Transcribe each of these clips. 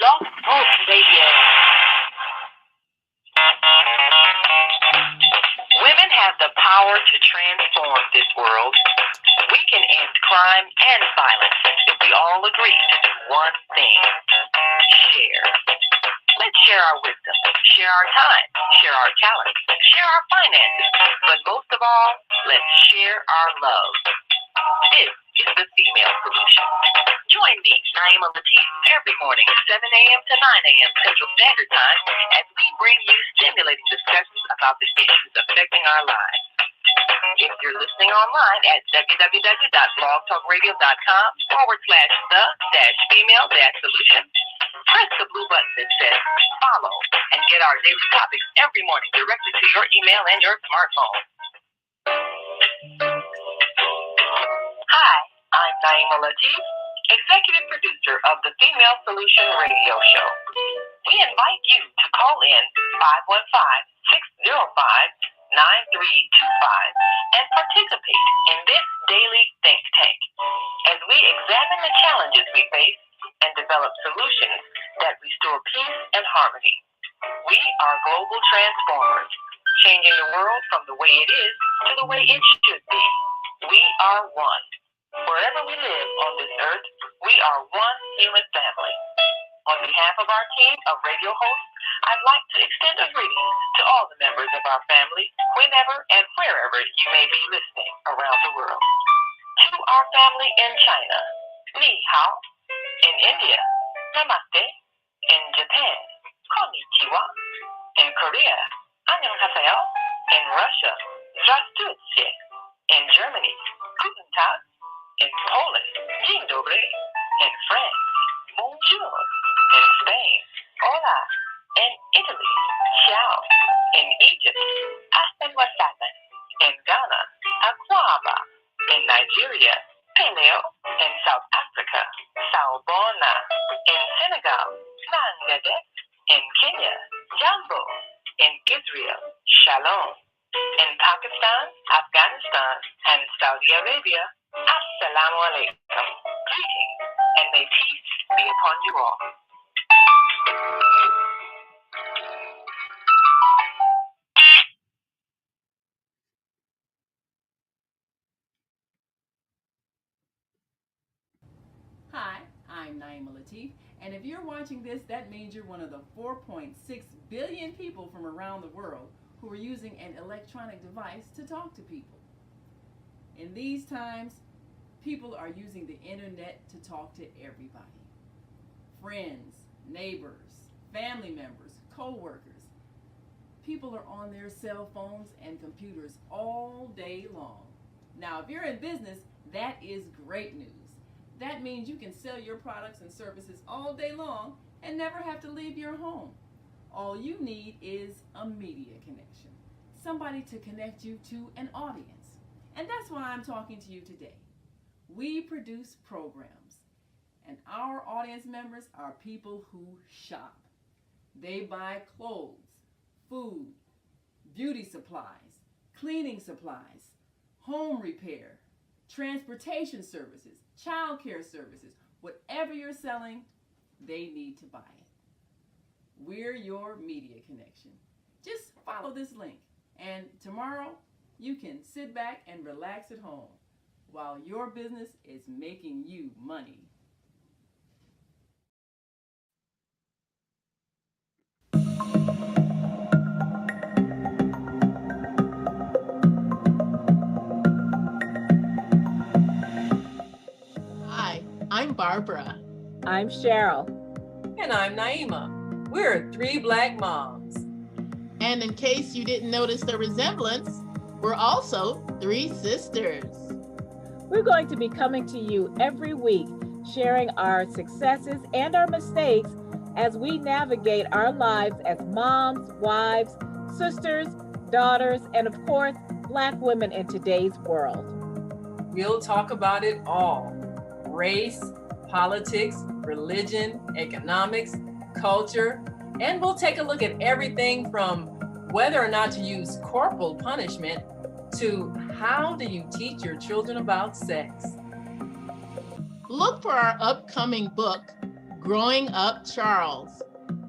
Blog Talk Radio. Women have the power to transform this world. We can end crime and violence if we all agree to do one thing: share. Let's share our wisdom, share our time, share our talents, share our finances, but most of all, let's share our love. This is the Female Solution. Join me, Naima Latif, every morning at 7 a.m. to 9 a.m. Central Standard Time as we bring you stimulating discussions about the issues affecting our lives. If you're listening online at www.blogtalkradio.com/the-female-solution, press the blue button that says follow and get our daily topics every morning directly to your email and your smartphone. Hi, I'm Naima Latif, executive producer of the Female Solution radio show. We invite you to call in 515-605-9325 and participate in this daily think tank as we examine the challenges we face and develop solutions that restore peace and harmony. We are global transformers, changing the world from the way it is to the way it should be. We are one. Wherever we live on this earth, we are one human family. On behalf of our team of radio hosts, I'd like to extend a greeting to all the members of our family, whenever and wherever you may be listening around the world. To our family in China, ni hao. In India, namaste. In Japan, konnichiwa. In Korea, annyeonghaseyo. In Russia, здравствуйте. In Germany, guten Tag. In Poland, dzień dobry. In France, bonjour. In Spain, hola. In Italy, ciao. In Egypt, ahlan wa sahlan. In Ghana, akwaba. In Nigeria, peleo. In South Africa, sawubona. In Senegal, nangede. In Kenya, jambo. In Israel, shalom. In Pakistan, Afghanistan, and Saudi Arabia, assalamu alaikum. Greetings, and may peace be upon you all. Hi, I'm Naima Latif, and if you're watching this, that means you're one of the 4.6 billion people from around the world who are using an electronic device to talk to people. In these times, people are using the internet to talk to everybody. Friends, neighbors, family members, co-workers. People are on their cell phones and computers all day long. Now, if you're in business, that is great news. That means you can sell your products and services all day long and never have to leave your home. All you need is a media connection, somebody to connect you to an audience. And that's why I'm talking to you today. We produce programs, and our audience members are people who shop. They buy clothes, food, beauty supplies, cleaning supplies, home repair, transportation services, child care services. Whatever you're selling, they need to buy it. We're your media connection. Just follow this link, and tomorrow you can sit back and relax at home while your business is making you money. Hi, I'm Barbara. I'm Cheryl. And I'm Naima. We're three Black moms. And in case you didn't notice the resemblance, we're also three sisters. We're going to be coming to you every week, sharing our successes and our mistakes as we navigate our lives as moms, wives, sisters, daughters, and of course, Black women in today's world. We'll talk about it all: race, politics, religion, economics, culture, and we'll take a look at everything from whether or not to use corporal punishment to how do you teach your children about sex. Look for our upcoming book, Growing Up Charles.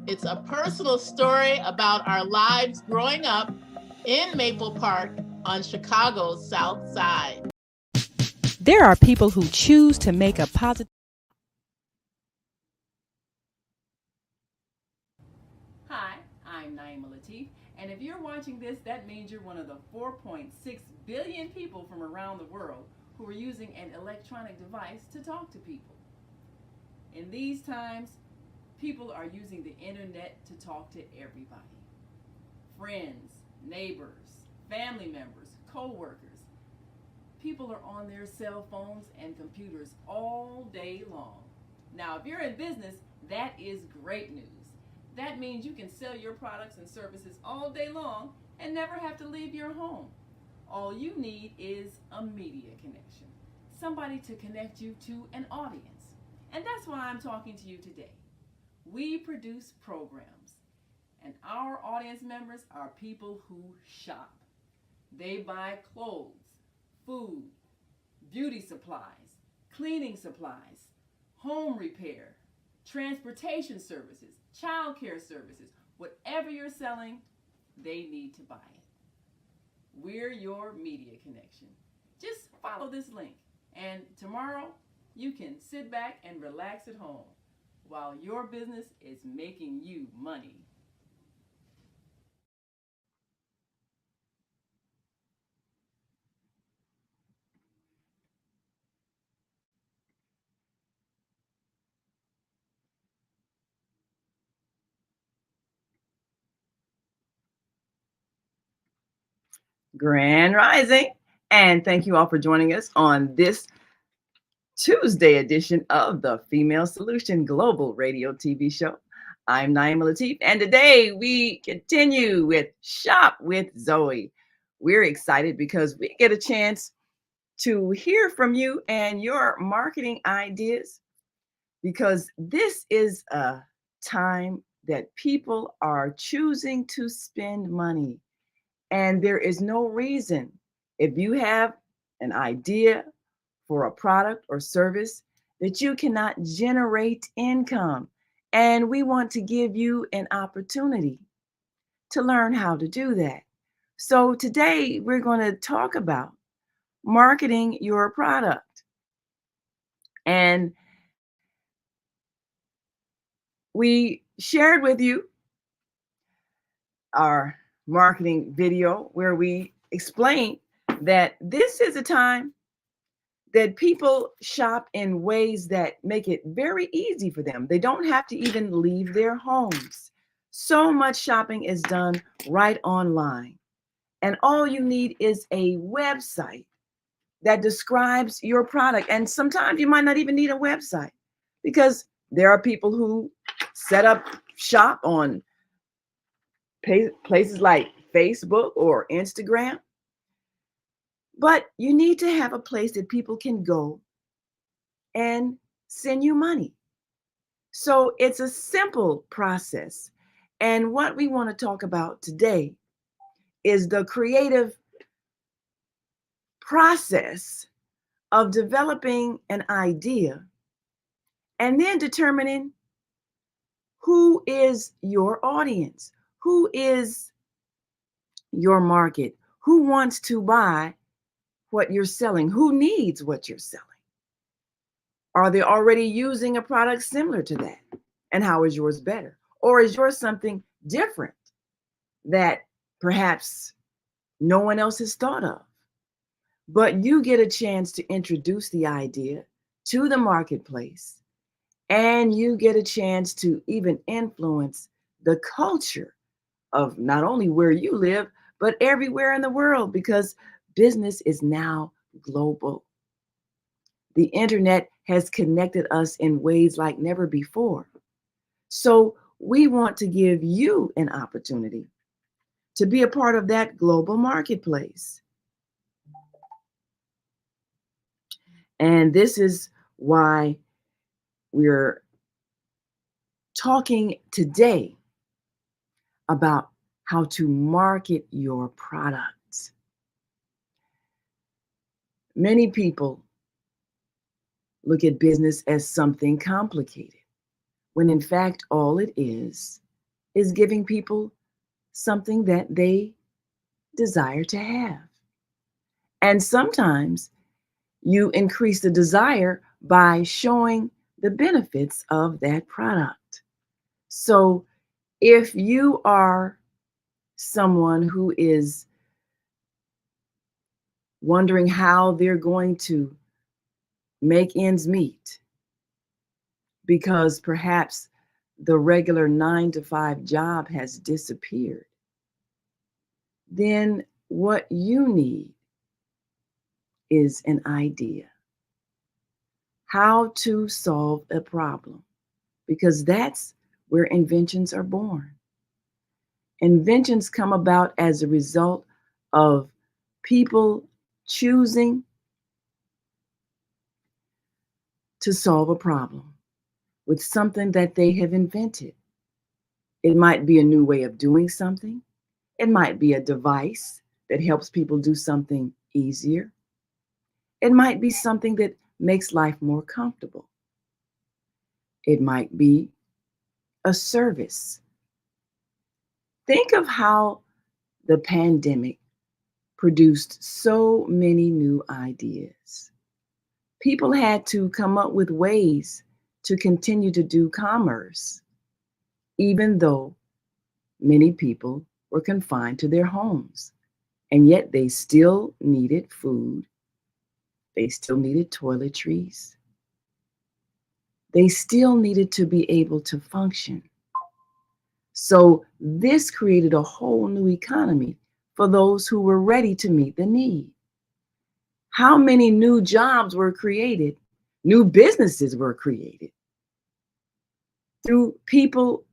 It's a personal story about our lives growing up in Maple Park on Chicago's South Side. There are people who choose to make a positive. Hi, I'm Naima Latif, and if you're watching this, that means you're one of the 4.6 billion people from around the world who are using an electronic device to talk to people. In these times, people are using the internet to talk to everybody. Friends, neighbors, family members, co-workers. People are on their cell phones and computers all day long. Now, if you're in business, that is great news. That means you can sell your products and services all day long and never have to leave your home. All you need is a media connection, somebody to connect you to an audience. And that's why I'm talking to you today. We produce programs, and our audience members are people who shop. They buy clothes, food, beauty supplies, cleaning supplies, home repair, transportation services, child care services. Whatever you're selling, they need to buy it. We're your media connection. Just follow this link, and tomorrow you can sit back and relax at home while your business is making you money. Grand Rising, and thank you all for joining us on this Tuesday edition of the Female Solution Global Radio TV show. I'm Naima Latif, and today we continue with Shop with Zoe. We're excited because we get a chance to hear from you and your marketing ideas, because this is a time that people are choosing to spend money. And there is no reason, if you have an idea for a product or service, that you cannot generate income. And we want to give you an opportunity to learn how to do that. So today we're going to talk about marketing your product. And we shared with you our marketing video where we explain that this is a time that people shop in ways that make it very easy for them. They don't have to even leave their homes. So much shopping is done right online. And all you need is a website that describes your product. And sometimes you might not even need a website, because there are people who set up shop on places like Facebook or Instagram. But you need to have a place that people can go and send you money. So it's a simple process. And what we want to talk about today is the creative process of developing an idea and then determining who is your audience, who is your market, who wants to buy what you're selling, who needs what you're selling. Are they already using a product similar to that? And how is yours better? Or is yours something different that perhaps no one else has thought of? But you get a chance to introduce the idea to the marketplace, and you get a chance to even influence the culture of not only where you live, but everywhere in the world, because business is now global. The internet has connected us in ways like never before. So we want to give you an opportunity to be a part of that global marketplace. And this is why we're talking today about how to market your products. Many people look at business as something complicated. when in fact all it is giving people something that they desire to have. And sometimes you increase the desire by showing the benefits of that product. So if you are someone who is wondering how they're going to make ends meet because perhaps the regular 9 to 5 job has disappeared, then what you need is an idea. How to solve a problem, because that's where inventions are born. Inventions come about as a result of people choosing to solve a problem with something that they have invented. It might be a new way of doing something. It might be a device that helps people do something easier. It might be something that makes life more comfortable. It might be a service. Think of how the pandemic produced so many new ideas. People had to come up with ways to continue to do commerce, even though many people were confined to their homes. And yet they still needed food. They still needed toiletries. They still needed to be able to function. So this created a whole new economy for those who were ready to meet the need. How many new jobs were created? New businesses were created through people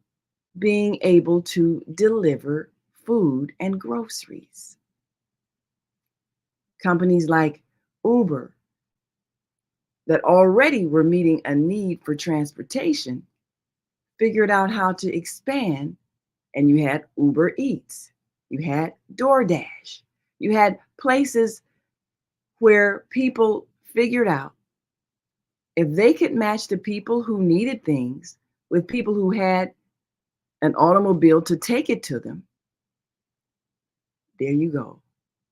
being able to deliver food and groceries. Companies like Uber, that already were meeting a need for transportation, figured out how to expand, and you had Uber Eats, you had DoorDash, you had places where people figured out if they could match the people who needed things with people who had an automobile to take it to them, there you go,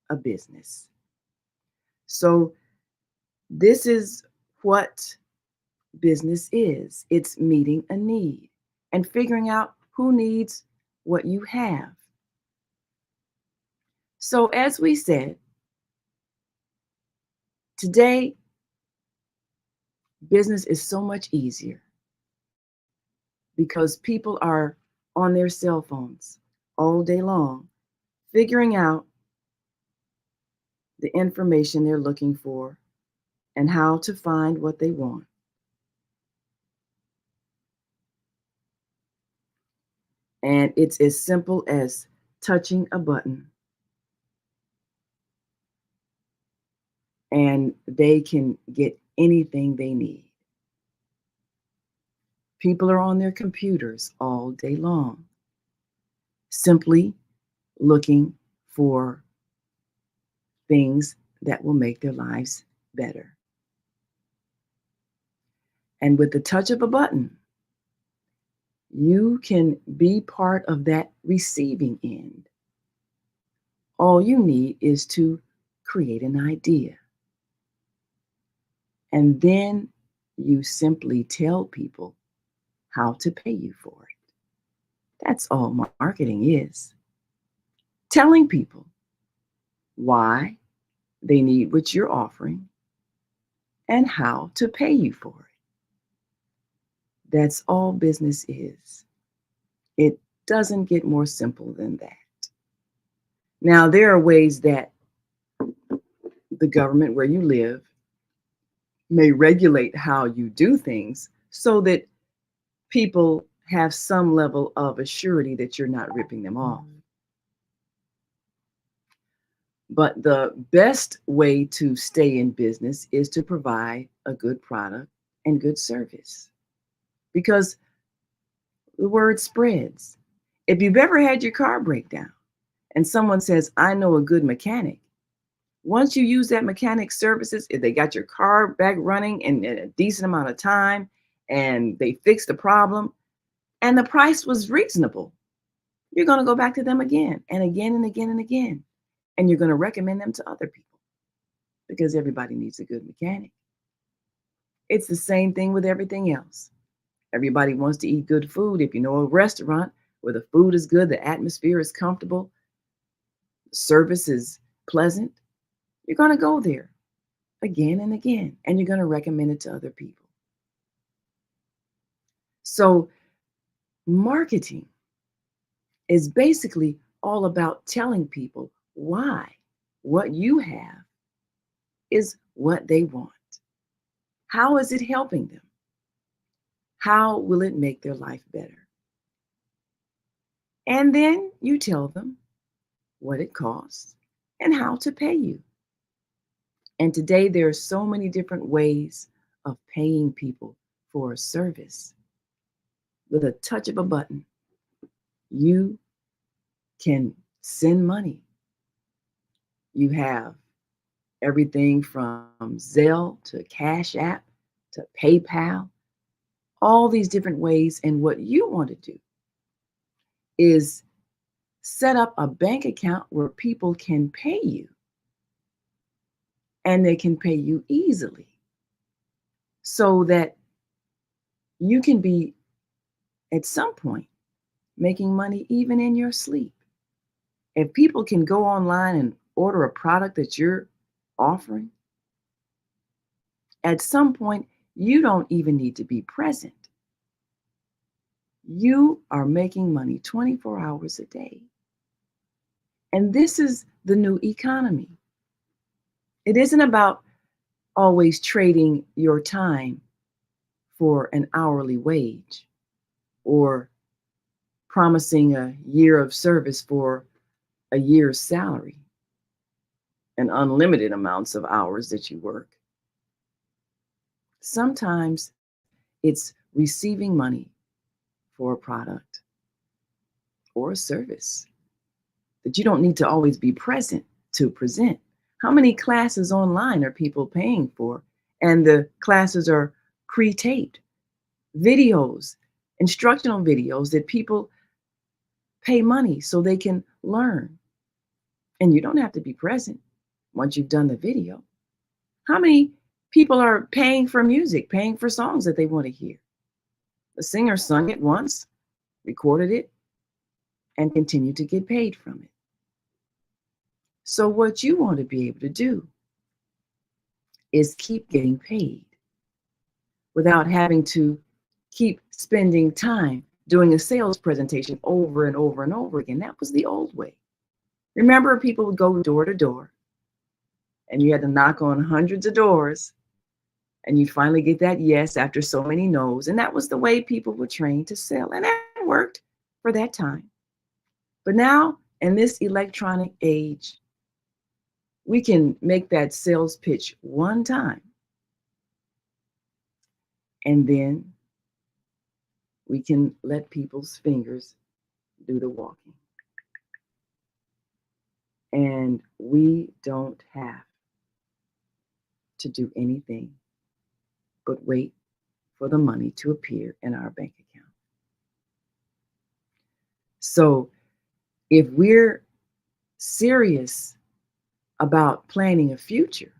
a business. So this is what business is. It's meeting a need and figuring out who needs what you have. So as we said, today, business is so much easier because people are on their cell phones all day long, figuring out the information they're looking for and how to find what they want. And it's as simple as touching a button, and they can get anything they need. People are on their computers all day long, simply looking for things that will make their lives better. And with the touch of a button, you can be part of that receiving end. All you need is to create an idea. And then you simply tell people how to pay you for it. That's all marketing is. Telling people why they need what you're offering and how to pay you for it. That's all business is. It doesn't get more simple than that. Now, there are ways that the government where you live may regulate how you do things so that people have some level of assurity that you're not ripping them off. But the best way to stay in business is to provide a good product and good service, because the word spreads. If you've ever had your car break down and someone says, I know a good mechanic, once you use that mechanic's services, if they got your car back running in a decent amount of time and they fix the problem, and the price was reasonable, you're going to go back to them again and again and again and again. And you're going to recommend them to other people because everybody needs a good mechanic. It's the same thing with everything else. Everybody wants to eat good food. If you know a restaurant where the food is good, the atmosphere is comfortable, the service is pleasant, you're going to go there again and again, and you're going to recommend it to other people. So marketing is basically all about telling people why what you have is what they want. How is it helping them? How will it make their life better? And then you tell them what it costs and how to pay you. And today there are so many different ways of paying people for a service. With a touch of a button, you can send money. You have everything from Zelle to Cash App to PayPal, all these different ways. And what you want to do is set up a bank account where people can pay you, and they can pay you easily so that you can be at some point making money even in your sleep. If people can go online and order a product that you're offering, at some point, you don't even need to be present. You are making money 24 hours a day. And this is the new economy. It isn't about always trading your time for an hourly wage or promising a year of service for a year's salary and unlimited amounts of hours that you work. Sometimes it's receiving money for a product or a service that you don't need to always be present to present. How many classes online are people paying for? And the classes are pre-taped videos, instructional videos that people pay money so they can learn. And you don't have to be present once you've done the video. How many people are paying for music, paying for songs that they want to hear? The singer sung it once, recorded it, and continued to get paid from it. So what you want to be able to do is keep getting paid without having to keep spending time doing a sales presentation over and over and over again. That was the old way. Remember, people would go door to door and you had to knock on hundreds of doors and you'd finally get that yes after so many no's. And that was the way people were trained to sell. And that worked for that time. But now in this electronic age, we can make that sales pitch one time, and then we can let people's fingers do the walking. And we don't have to do anything but wait for the money to appear in our bank account. So if we're serious about planning a future,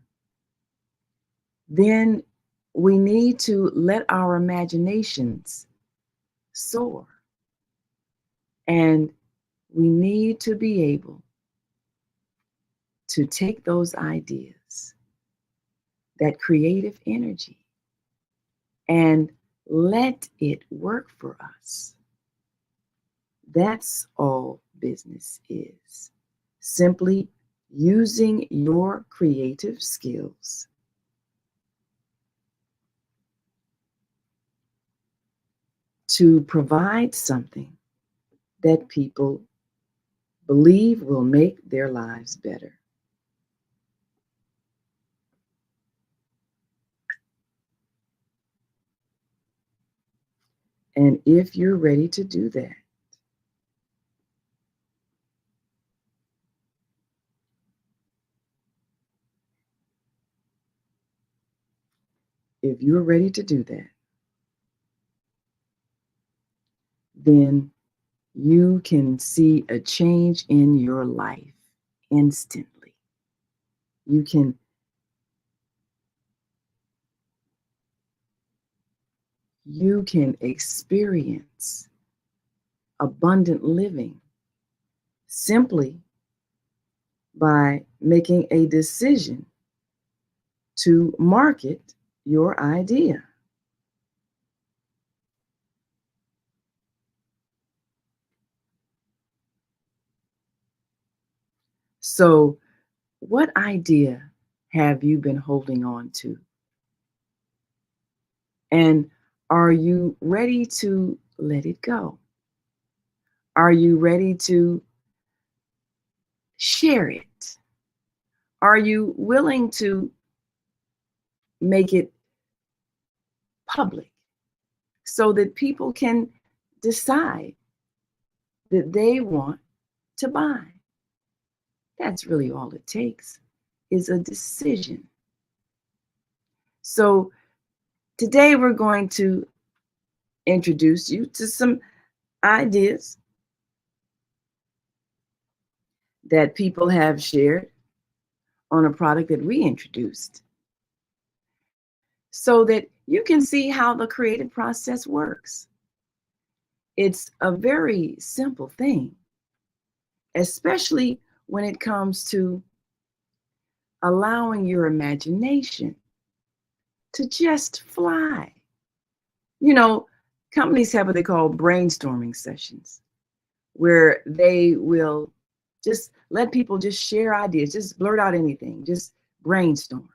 then we need to let our imaginations soar. And we need to be able to take those ideas, that creative energy, and let it work for us. That's all business is. Simply using your creative skills to provide something that people believe will make their lives better. And if you're ready to do that, then you can see a change in your life instantly. You can experience abundant living simply by making a decision to market your idea. So, what idea have you been holding on to? And are you ready to let it go? Are you ready to share it? Are you willing to make it public so that people can decide that they want to buy? That's really all it takes, is a decision. So today we're going to introduce you to some ideas that people have shared on a product that we introduced so that you can see how the creative process works. It's a very simple thing, especially when it comes to allowing your imagination to just fly. You know, companies have what they call brainstorming sessions, where they will just let people just share ideas, just blurt out anything, just brainstorm.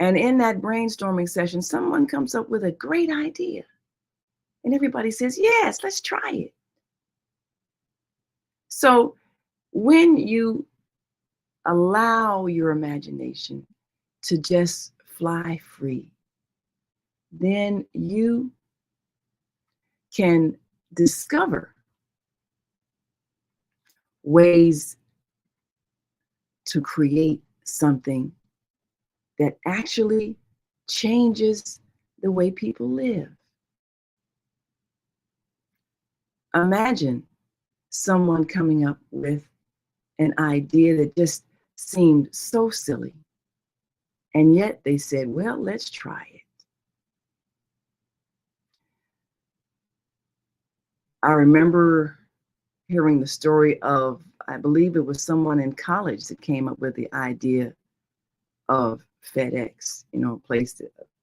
And in that brainstorming session, someone comes up with a great idea. And everybody says, yes, let's try it. So when you allow your imagination to just fly free, then you can discover ways to create something that actually changes the way people live. Imagine someone coming up with an idea that just seemed so silly, and yet they said, well, let's try it. I remember hearing the story of, I believe it was someone in college that came up with the idea of FedEx, a place,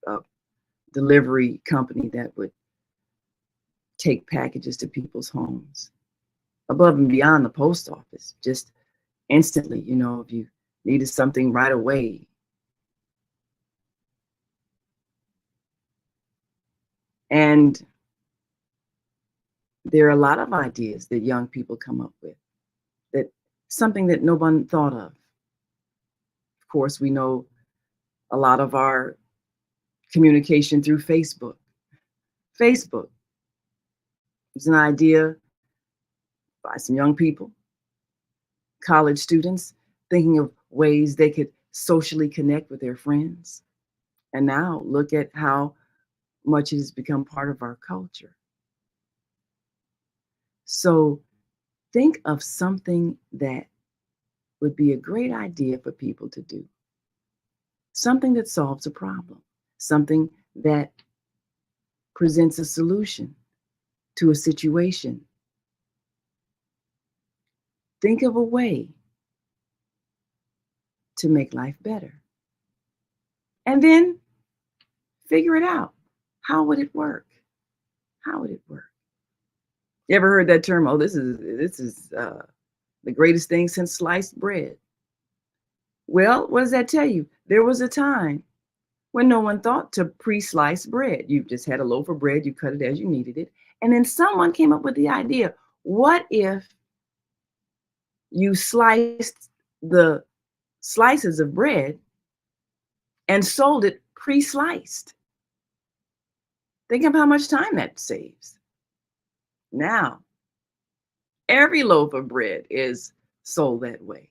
a delivery company that would take packages to people's homes above and beyond the post office, just instantly, if you needed something right away. And there are a lot of ideas that young people come up with, that something that no one thought of. Of course, we know a lot of our communication through Facebook. Facebook is an idea by some young people, college students, thinking of ways they could socially connect with their friends. And now look at how much it has become part of our culture. So think of something that would be a great idea for people to do. Something that solves a problem, something that presents a solution to a situation. Think of a way to make life better. And then figure it out. How would it work? How would it work? You ever heard that term? Oh, this is the greatest thing since sliced bread. Well, what does that tell you? There was a time when no one thought to pre-slice bread. You just had a loaf of bread, you cut it as you needed it. And then someone came up with the idea, what if you sliced the slices of bread and sold it pre-sliced? Think of how much time that saves. Now, every loaf of bread is sold that way.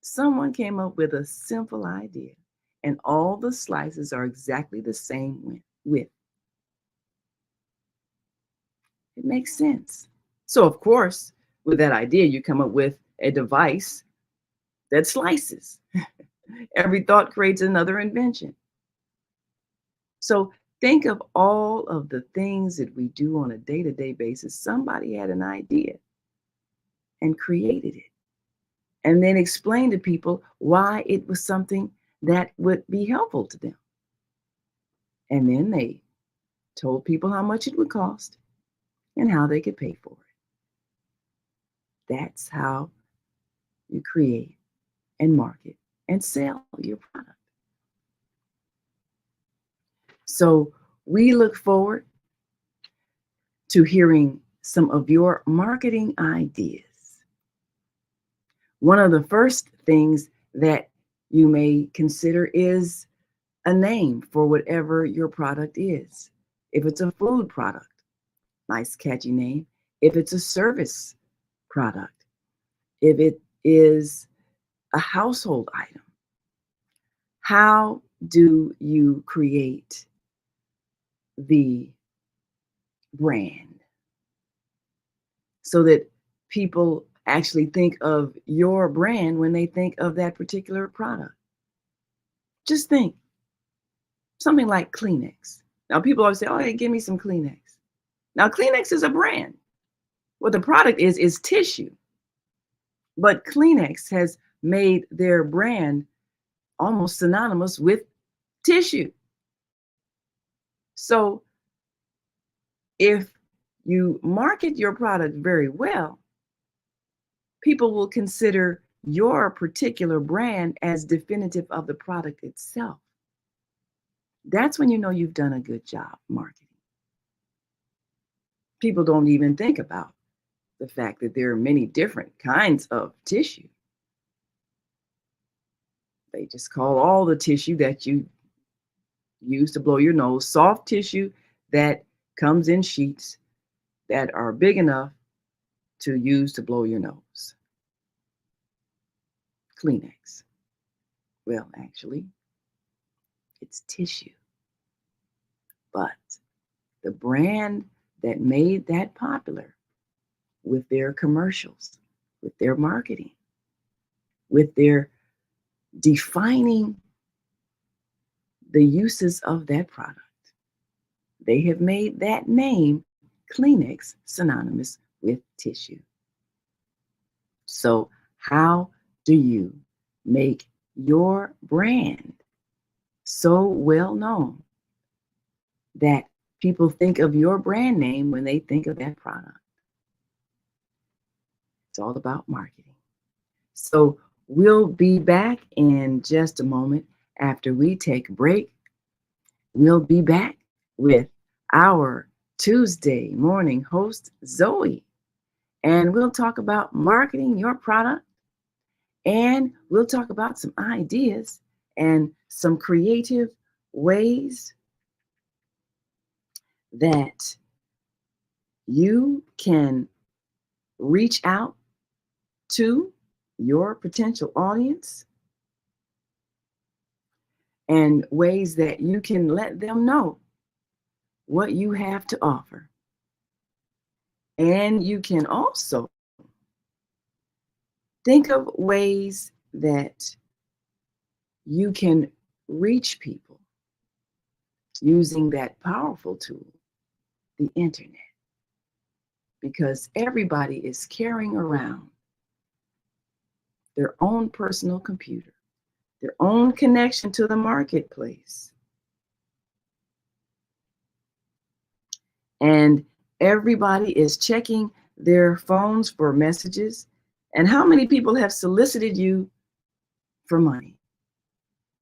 Someone came up with a simple idea, and all the slices are exactly the same width. It makes sense. So, of course, with that idea, you come up with a device that slices. Every thought creates another invention. So, think of all of the things that we do on a day to day basis. Somebody had an idea and created it, and then explained to people why it was something that would be helpful to them. And then they told people how much it would cost and how they could pay for it. That's how you create and market and sell your product. So we look forward to hearing some of your marketing ideas. One of the first things that you may consider is a name for whatever your product is. If it's a food product, nice catchy name. If it's a service product, if it is a household item, how do you create the brand so that people actually think of your brand when they think of that particular product? Just think something like Kleenex. Now, people always say, oh, hey, give me some Kleenex. Now, Kleenex is a brand. What the product is tissue. But Kleenex has made their brand almost synonymous with tissue. So if you market your product very well, people will consider your particular brand as definitive of the product itself. That's when you know you've done a good job marketing. People don't even think about the fact that there are many different kinds of tissue. They just call all the tissue that you use to blow your nose soft tissue that comes in sheets that are big enough to use to blow your nose. Kleenex. Well, actually, it's tissue. But the brand that made that popular with their commercials, with their marketing, with their defining the uses of that product, they have made that name, Kleenex, synonymous with tissue. So how do you make your brand so well known that people think of your brand name when they think of that product? It's all about marketing. So we'll be back in just a moment after we take a break. We'll be back with our Tuesday morning host, Zoe, and we'll talk about marketing your product, and we'll talk about some ideas and some creative ways that you can reach out to your potential audience and ways that you can let them know what you have to offer. And you can also think of ways that you can reach people using that powerful tool, the internet, because everybody is carrying around their own personal computer, their own connection to the marketplace. And everybody is checking their phones for messages. And how many people have solicited you for money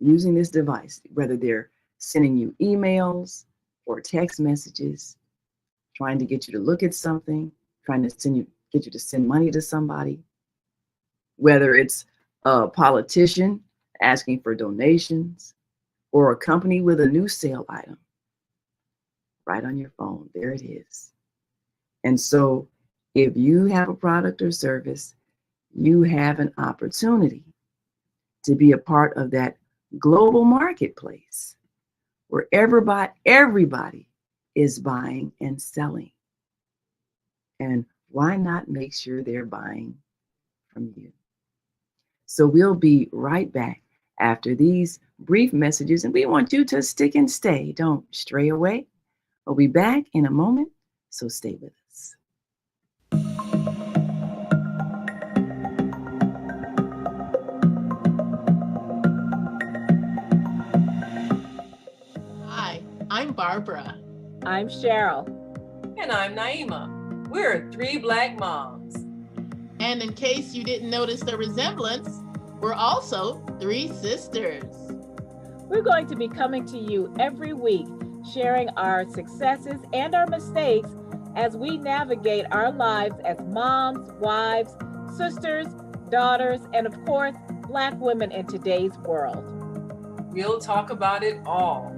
using this device, whether they're sending you emails or text messages, trying to get you to look at something, trying to get you to send money to somebody, whether it's a politician asking for donations or a company with a new sale item. Right on your phone, there it is. And so if you have a product or service, you have an opportunity to be a part of that global marketplace where everybody is buying and selling. And why not make sure they're buying from you? So we'll be right back after these brief messages, and we want you to stick and stay. Don't stray away. We'll be back in a moment, so stay with us. Hi, I'm Barbara. I'm Cheryl. And I'm Naima. We're three Black moms. And in case you didn't notice the resemblance, we're also three sisters. We're going to be coming to you every week, sharing our successes and our mistakes as we navigate our lives as moms, wives, sisters, daughters, and of course, Black women in today's world. We'll talk about it all: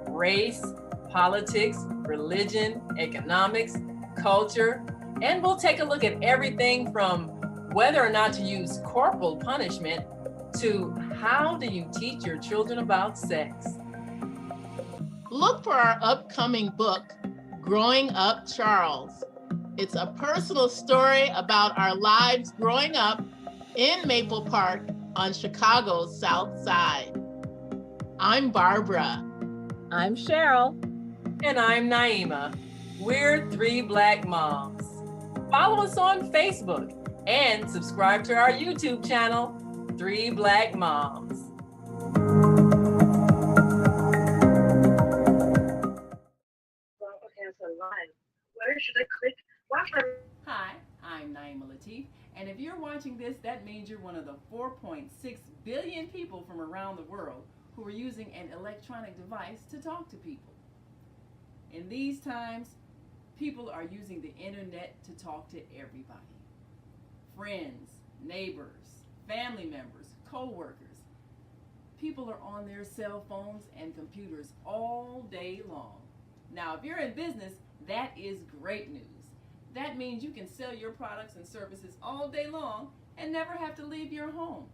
race, politics, religion, economics, culture, and we'll take a look at everything from whether or not to use corporal punishment to how do you teach your children about sex. Look for our upcoming book, Growing Up Charles. It's a personal story about our lives growing up in Maple Park on Chicago's South Side. I'm Barbara. I'm Cheryl. And I'm Naima. We're three Black moms. Follow us on Facebook and subscribe to our YouTube channel, Three Black Moms. Where should I click? Hi, I'm Naima Latif, and if you're watching this, that means you're one of the 4.6 billion people from around the world who are using an electronic device to talk to people. In these times, people are using the internet to talk to everybody. Friends, neighbors, family members, co-workers. People are on their cell phones and computers all day long. Now, if you're in business, that is great news. That means you can sell your products and services all day long and never have to leave your home.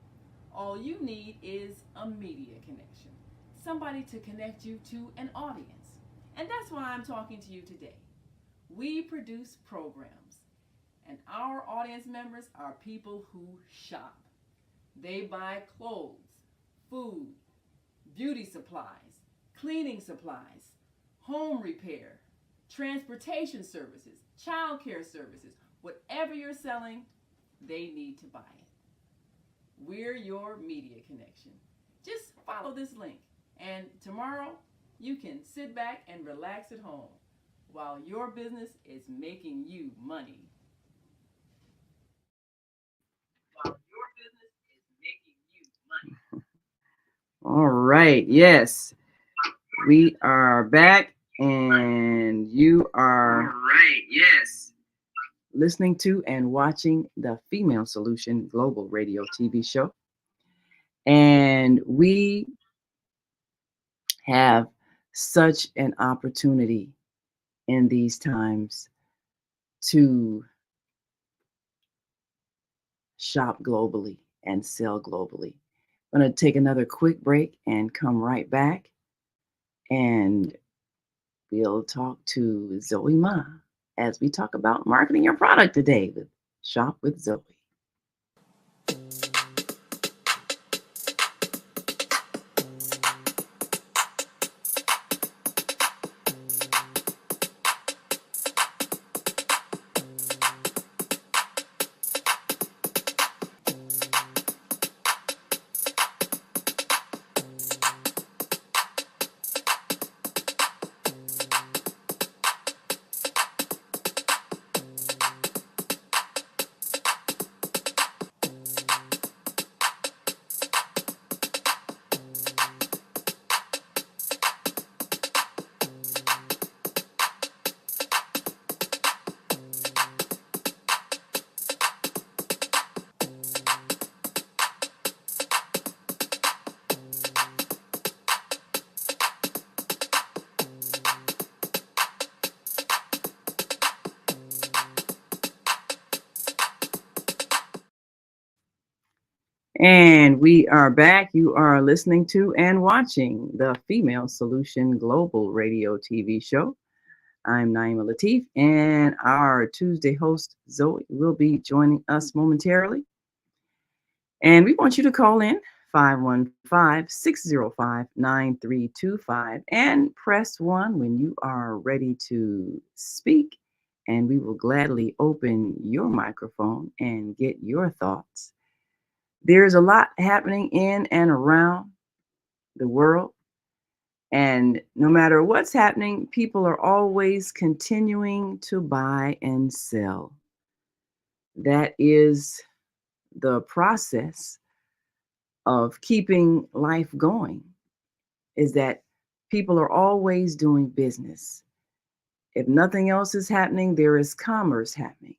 All you need is a media connection, somebody to connect you to an audience. And that's why I'm talking to you today. We produce programs, and our audience members are people who shop. They buy clothes, food, beauty supplies, cleaning supplies, home repair, transportation services, child care services. Whatever you're selling, they need to buy it. We're your media connection. Just follow this link, and tomorrow you can sit back and relax at home while your business is making you money. All right. Yes, we are back, and you are listening to and watching the Female Solution Global Radio TV show. And we have such an opportunity in these times to shop globally and sell globally. I'm going to take another quick break and come right back, and we'll talk to Zoe Ma as we talk about marketing your product today with Shop with Zoe. And we are back. You are listening to and watching the Female Solution Global Radio TV show. I'm Naima Latif, and our Tuesday host, Zoe, will be joining us momentarily. And we want you to call in 515-605-9325 and press 1 when you are ready to speak. And we will gladly open your microphone and get your thoughts. There's a lot happening in and around the world. And no matter what's happening, people are always continuing to buy and sell. That is the process of keeping life going, is that people are always doing business. If nothing else is happening, there is commerce happening.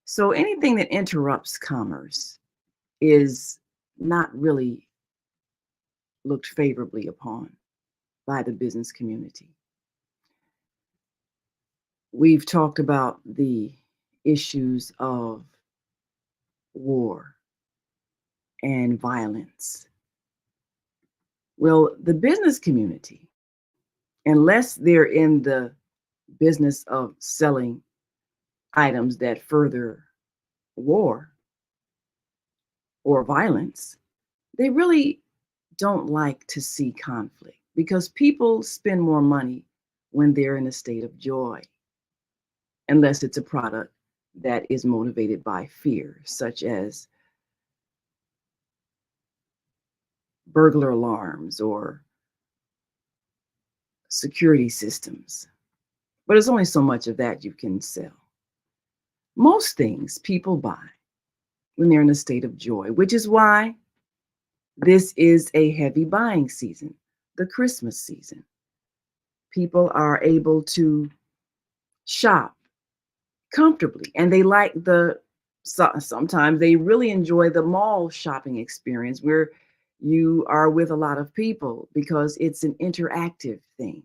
So anything that interrupts commerce is not really looked favorably upon by the business community. We've talked about the issues of war and violence. Well, the business community, unless they're in the business of selling items that further war or violence, they really don't like to see conflict because people spend more money when they're in a state of joy, unless it's a product that is motivated by fear, such as burglar alarms or security systems. But it's only so much of that you can sell. Most things people buy when they're in a state of joy, which is why this is a heavy buying season, the Christmas season. People are able to shop comfortably, and they like sometimes they really enjoy the mall shopping experience where you are with a lot of people because it's an interactive thing.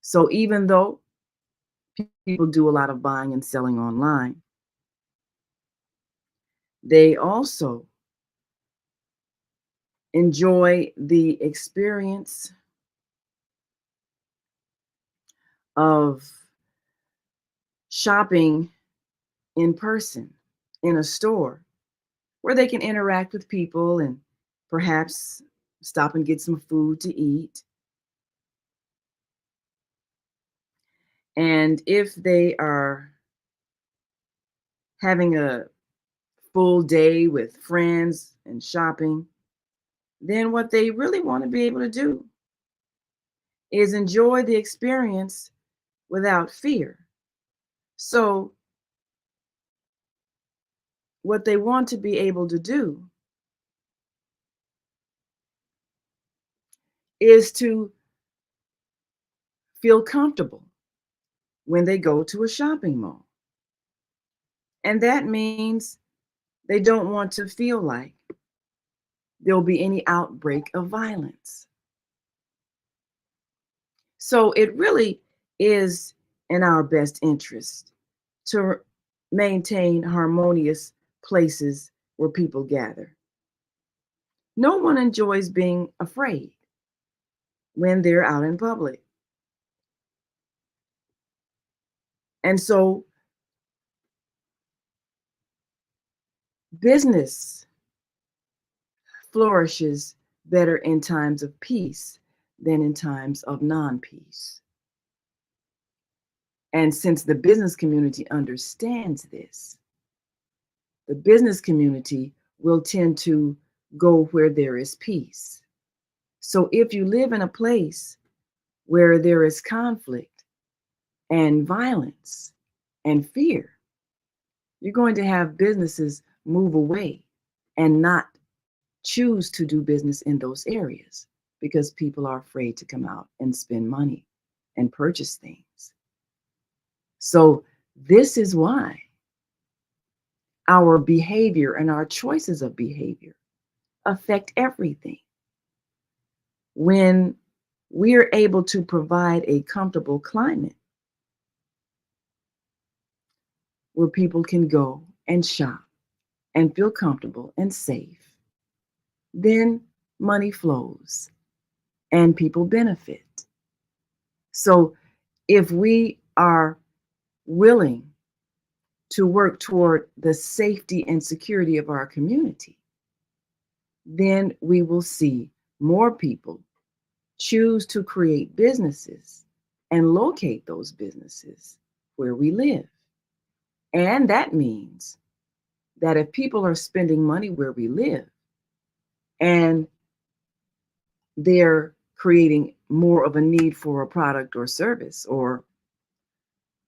So even though people do a lot of buying and selling online, they also enjoy the experience of shopping in person in a store where they can interact with people and perhaps stop and get some food to eat. And if they are having a full day with friends and shopping, then what they really want to be able to do is enjoy the experience without fear. So, what they want to be able to do is to feel comfortable when they go to a shopping mall. And that means they don't want to feel like there'll be any outbreak of violence. So it really is in our best interest to maintain harmonious places where people gather. No one enjoys being afraid when they're out in public. And so business flourishes better in times of peace than in times of non-peace. And since the business community understands this, the business community will tend to go where there is peace. So if you live in a place where there is conflict and violence and fear, you're going to have businesses move away and not choose to do business in those areas because people are afraid to come out and spend money and purchase things. So this is why our behavior and our choices of behavior affect everything. When we're able to provide a comfortable climate where people can go and shop and feel comfortable and safe, then money flows and people benefit. So if we are willing to work toward the safety and security of our community, then we will see more people choose to create businesses and locate those businesses where we live. And that means that if people are spending money where we live and they're creating more of a need for a product or service, or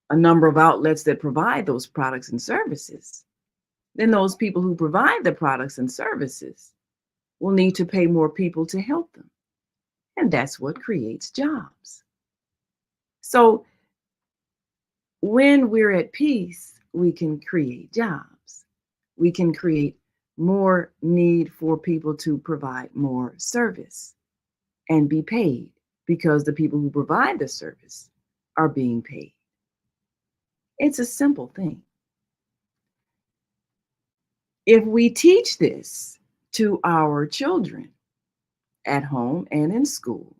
a number of outlets that provide those products and services, then those people who provide the products and services will need to pay more people to help them. And that's what creates jobs. So when we're at peace, we can create jobs. We can create more need for people to provide more service and be paid, because the people who provide the service are being paid. It's a simple thing. If we teach this to our children at home and in school,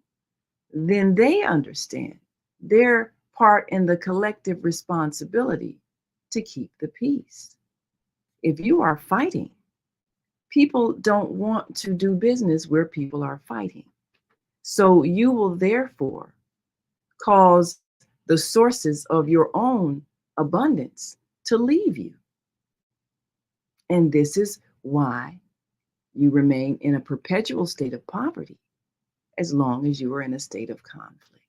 then they understand their part in the collective responsibility to keep the peace. If you are fighting, people don't want to do business where people are fighting. So you will therefore cause the sources of your own abundance to leave you. And this is why you remain in a perpetual state of poverty as long as you are in a state of conflict.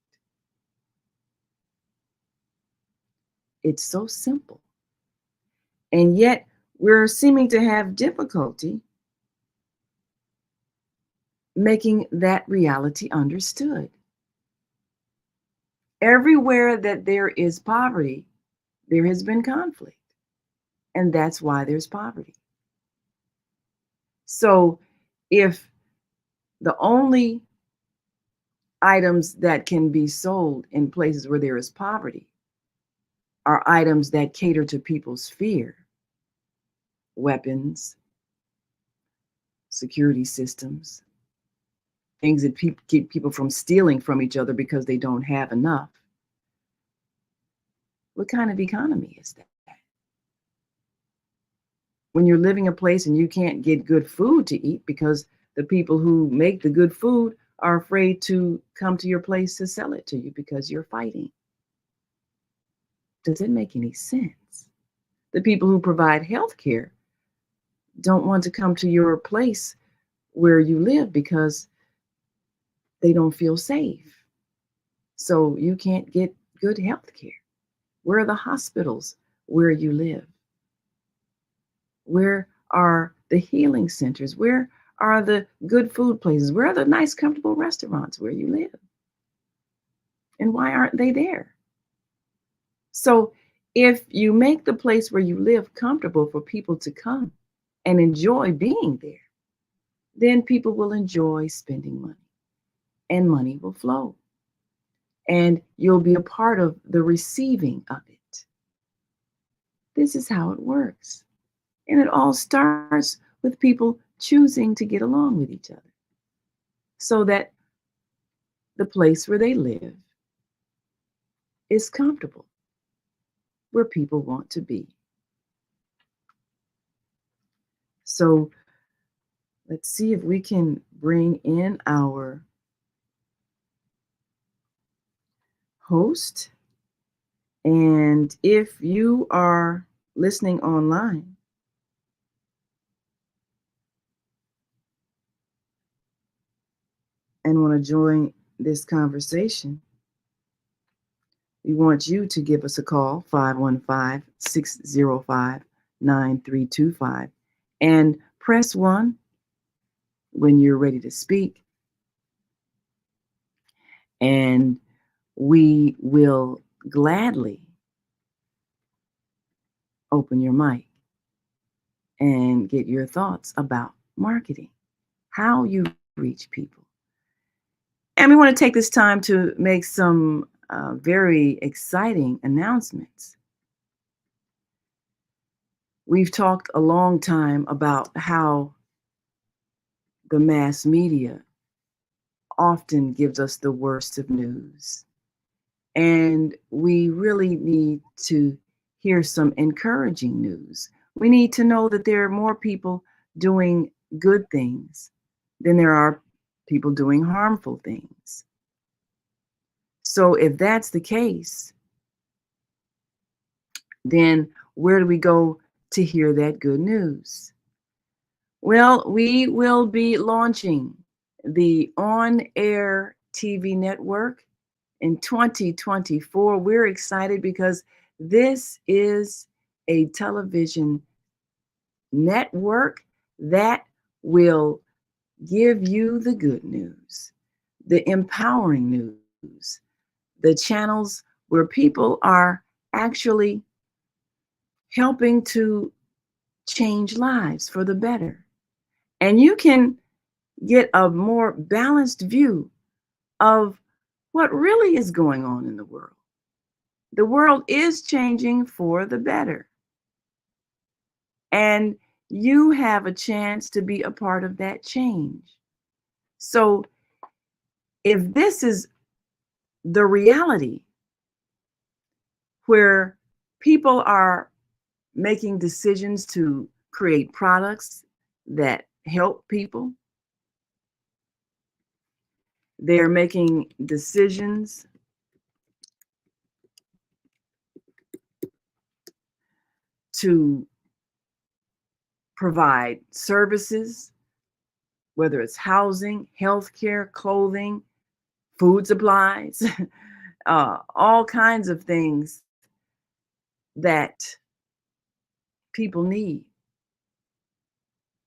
It's so simple. And yet we're seeming to have difficulty making that reality understood. Everywhere that there is poverty, there has been conflict. And that's why there's poverty. So if the only items that can be sold in places where there is poverty are items that cater to people's fear, weapons, security systems, things that keep people from stealing from each other because they don't have enough, what kind of economy is that? When you're living a place and you can't get good food to eat because the people who make the good food are afraid to come to your place to sell it to you because you're fighting. Does it make any sense? The people who provide health care don't want to come to your place where you live because they don't feel safe. So you can't get good health care. Where are the hospitals where you live? Where are the healing centers? Where are the good food places? Where are the nice, comfortable restaurants where you live? And why aren't they there? So if you make the place where you live comfortable for people to come and enjoy being there, then people will enjoy spending money and money will flow. And you'll be a part of the receiving of it. This is how it works. And it all starts with people choosing to get along with each other so that the place where they live is comfortable, where people want to be. So let's see if we can bring in our host. And if you are listening online, and want to join this conversation, we want you to give us a call, 515-605-9325, and press 1 when you're ready to speak. And we will gladly open your mic and get your thoughts about marketing, how you reach people. And we want to take this time to make some very exciting announcements. We've talked a long time about how the mass media often gives us the worst of news. And we really need to hear some encouraging news. We need to know that there are more people doing good things than there are people doing harmful things. So if that's the case, then where do we go to hear that good news? Well, we will be launching the on-air TV network in 2024. We're excited because this is a television network that will give you the good news, the empowering news, the channels where people are actually helping to change lives for the better. And you can get a more balanced view of what really is going on in the world. The world is changing for the better. And you have a chance to be a part of that change. So if this is the reality where people are making decisions to create products that help people, they're making decisions to provide services, whether it's housing, healthcare, clothing, food supplies, all kinds of things that people need.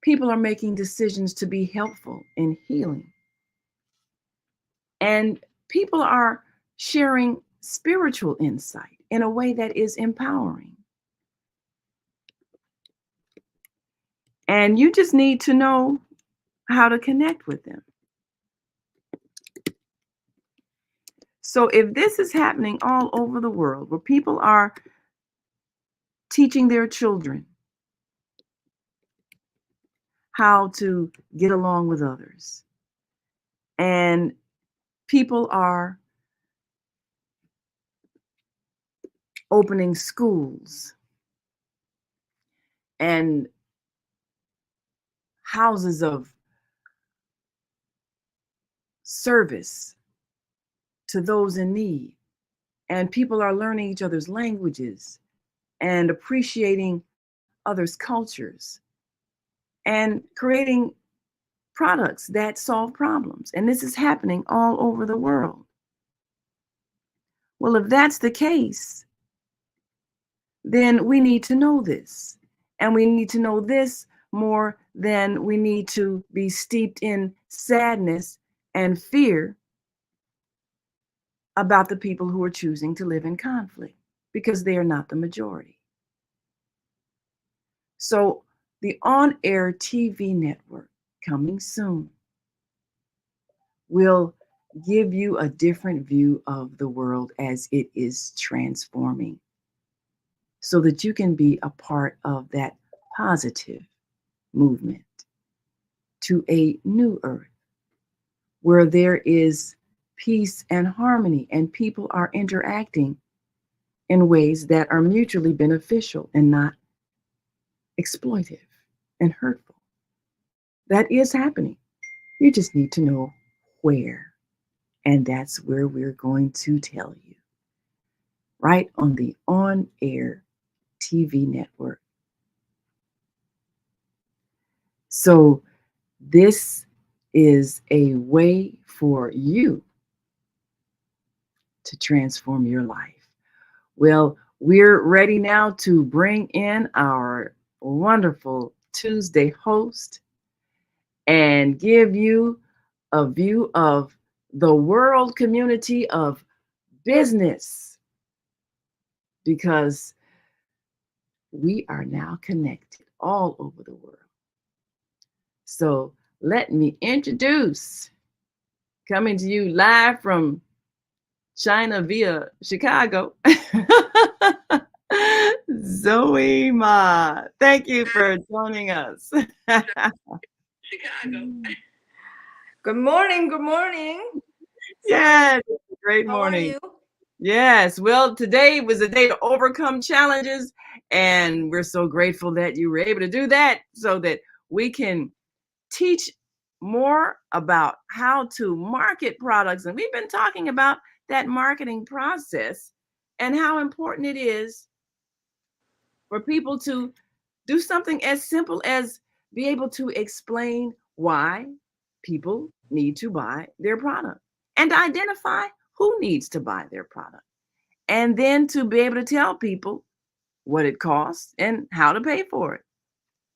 People are making decisions to be helpful in healing. And people are sharing spiritual insight in a way that is empowering. And you just need to know how to connect with them. So if this is happening all over the world, where people are teaching their children how to get along with others, and people are opening schools and houses of service to those in need, and people are learning each other's languages and appreciating others' cultures and creating products that solve problems. And this is happening all over the world. Well, if that's the case, then we need to know this. And we need to know this more than we need to be steeped in sadness and fear about the people who are choosing to live in conflict, because they are not the majority. So the on-air TV network coming soon will give you a different view of the world as it is transforming, so that you can be a part of that positive movement to a new earth where there is peace and harmony, and people are interacting in ways that are mutually beneficial and not exploitive and hurtful. That is happening. You just need to know where. And that's where we're going to tell you, right on the on-air TV network. So this is a way for you to transform your life. Well, we're ready now to bring in our wonderful Tuesday host and give you a view of the world community of business, because we are now connected all over the world. So let me introduce, coming to you live from China via Chicago, Zoe Ma. Thank you for joining us. Chicago. Good morning. Good morning. Yes, great How are morning. you? Yes. Well, today was a day to overcome challenges, and we're so grateful that you were able to do that so that we can teach more about how to market products. And we've been talking about that marketing process and how important it is for people to do something as simple as be able to explain why people need to buy their product and identify who needs to buy their product. And then to be able to tell people what it costs and how to pay for it.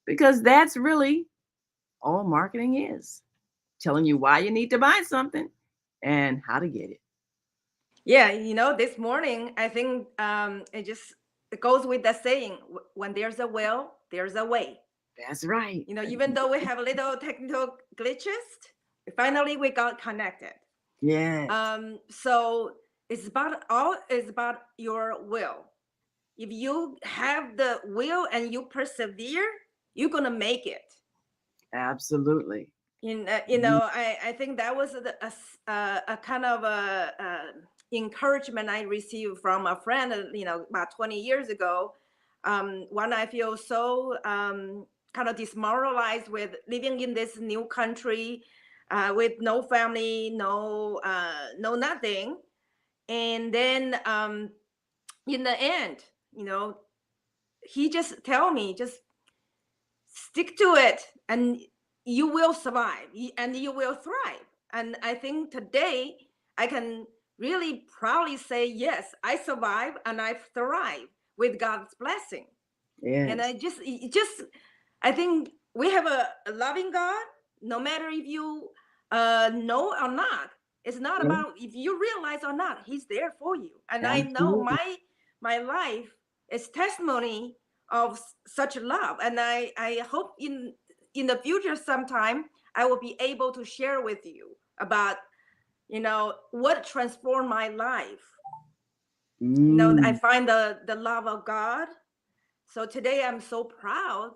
Because that's really all marketing is, telling you why you need to buy something and how to get it. Yeah, this morning I think it goes with the saying: when there's a will, there's a way. That's right. Even though we have little technical glitches, finally we got connected. Yes. So it's about your will. If you have the will and you persevere, you're gonna make it. Absolutely. I think that was a kind of a encouragement I received from a friend, about 20 years ago, when I feel so kind of demoralized with living in this new country, with no family, no nothing. And then in the end, he just tell me, just stick to it and you will survive and you will thrive. And I think today I can really proudly say, yes, I survive and I thrive with God's blessing. Yes. And I think we have a loving God, no matter if you know or not. It's not Yeah. about if you realize or not, he's there for you. And Absolutely. I know my life is testimony of such love. And I hope in the future sometime I will be able to share with you about, what transformed my life. I find the love of God. So today I'm so proud,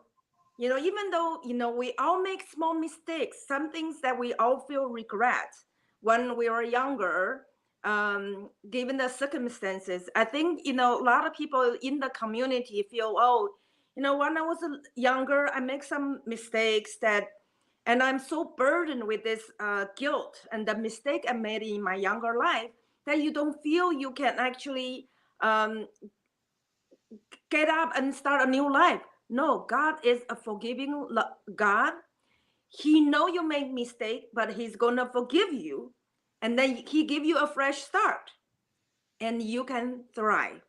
even though, we all make small mistakes, some things that we all feel regret when we were younger, given the circumstances. I think, a lot of people in the community feel, oh, when I was younger, I make some mistakes and I'm so burdened with this guilt and the mistake I made in my younger life that you don't feel you can actually get up and start a new life. No, God is a forgiving God. He know you make mistake, but he's gonna forgive you, and then he give you a fresh start, and you can thrive.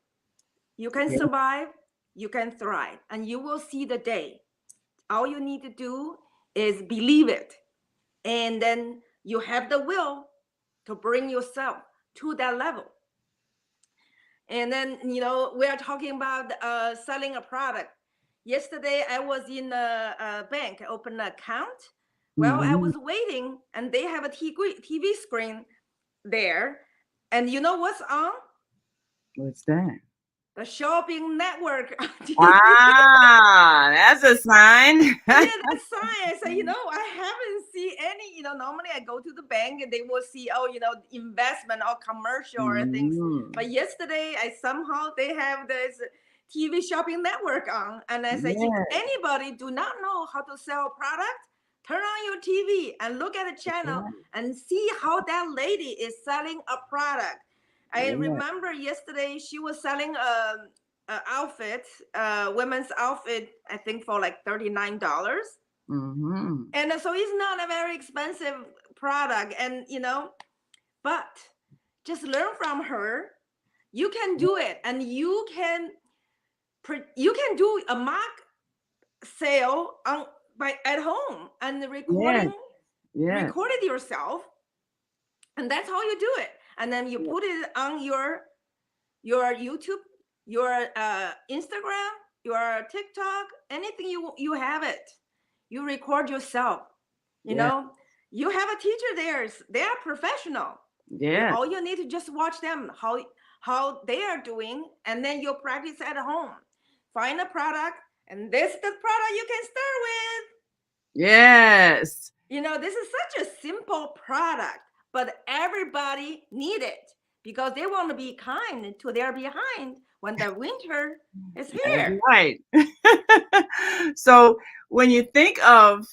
You can survive. You can thrive, and you will see the day. All you need to do is believe it, and then you have the will to bring yourself to that level. And then, we are talking about selling a product. Yesterday, I was in a bank, I opened an account. Well, I was waiting, and they have a TV screen there. And you know what's on? What's that? The shopping network. Ah, that's a sign. Yeah, that's science. So, I haven't seen any, normally I go to the bank and they will see, oh, investment or commercial or things. But yesterday, they have this TV shopping network on. And I say, if anybody do not know how to sell a product, turn on your TV and look at the channel and see how that lady is selling a product. I remember yesterday she was selling outfit, women's outfit, I think for like $39. And so it's not a very expensive product. And, but just learn from her. You can do it. And you can do a mock sale at home and recording it yourself. And that's how you do it. And then you put it on your YouTube, your Instagram, your TikTok, anything you have it. You record yourself. You know, you have a teacher there. They are professional. Yeah. All you need to just watch them, how they are doing, and then you practice at home. Find a product, and this is the product you can start with. Yes. This is such a simple product, but everybody need it. because they want to be kind to their behind when the winter is That's here. right. So when you think of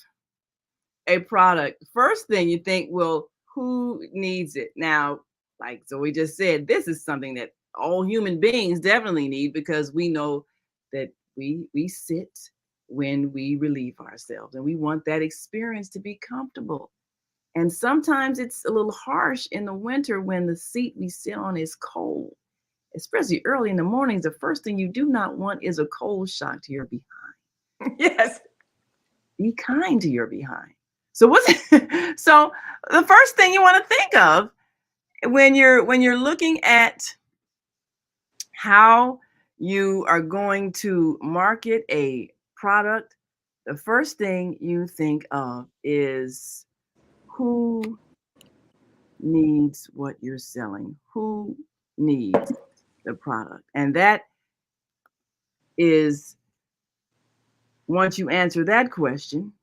a product, first thing you think, well, who needs it? Now, like Zoe just said, this is something that all human beings definitely need, because we know that we sit when we relieve ourselves, and we want that experience to be comfortable. And sometimes it's a little harsh in the winter when the seat we sit on is cold, especially early in the mornings. The first thing you do not want is a cold shock to your behind. Yes. Be kind to your behind. So what's so the first thing you want to think of when you're looking at how you are going to market a product, the first thing you think of is who needs what you're selling, who needs the product. And that is, once you answer that question,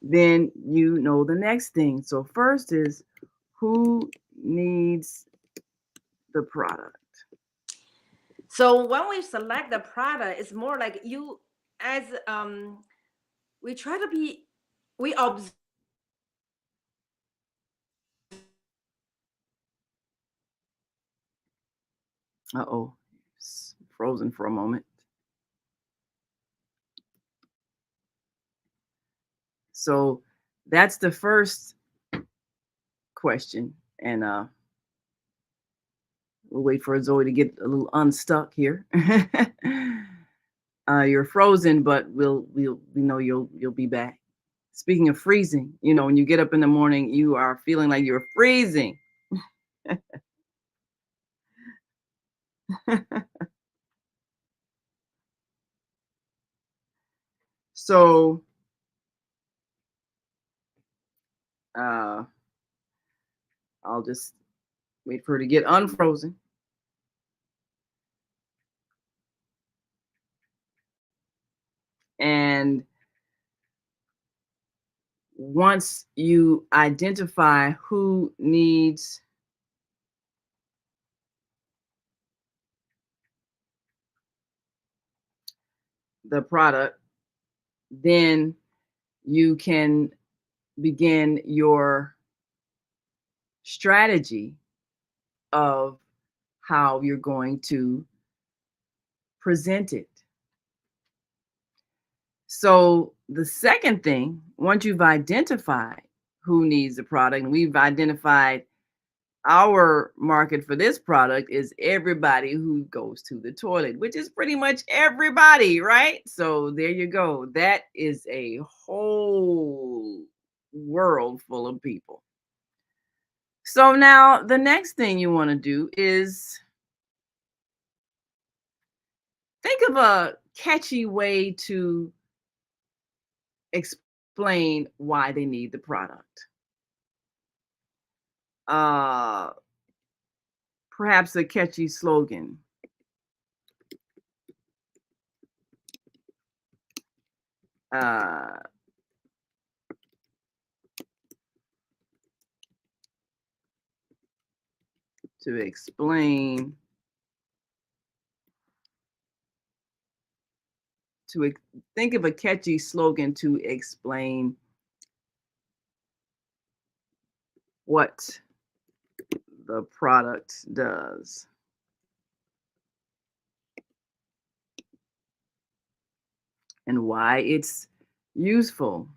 then you know the next thing. So first is who needs the product. So when we select the product, it's more like you, as we try to be, we observe. Uh-oh, frozen for a moment. So that's the first question. And we'll wait for Zoe to get a little unstuck here. You're frozen, but we know you'll be back. Speaking of freezing, when you get up in the morning, you are feeling like you're freezing. So I'll just wait for her to get unfrozen. And once you identify who needs the product, then you can begin your strategy of how you're going to present it. So the second thing, once you've identified who needs the product, and we've identified our market for this product is everybody who goes to the toilet, which is pretty much everybody, right? So there you go. That is a whole world full of people. So now the next thing you want to do is think of a catchy way to explain why they need the product. Perhaps a catchy slogan. To explain, think of a catchy slogan to explain what the product does. And why it's useful.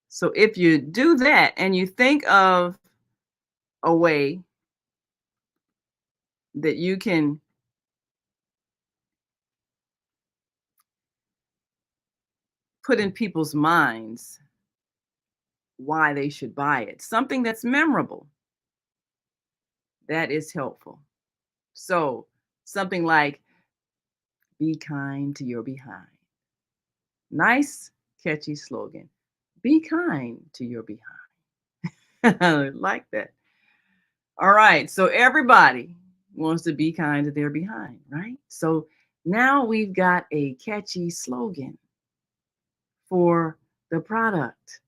So if you do that and you think of a way that you can put in people's minds why they should buy it, something that's memorable, that is helpful. So something like, be kind to your behind. Nice, catchy slogan. Be kind to your behind. I like that. All right. So everybody wants to be kind to their behind, right? So now we've got a catchy slogan for the product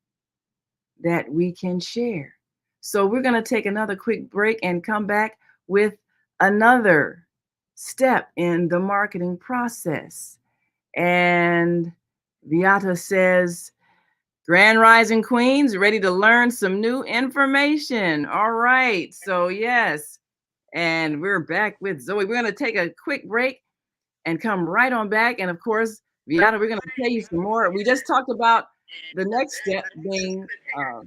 that we can share. So we're going to take another quick break and come back with another step in the marketing process. And Viata says, Grand Rising Queens, ready to learn some new information. All right. So, yes. And we're back with Zoe. We're going to take a quick break and come right on back. And of course, Viata, we're going to tell you some more. We just talked about the next step being oh,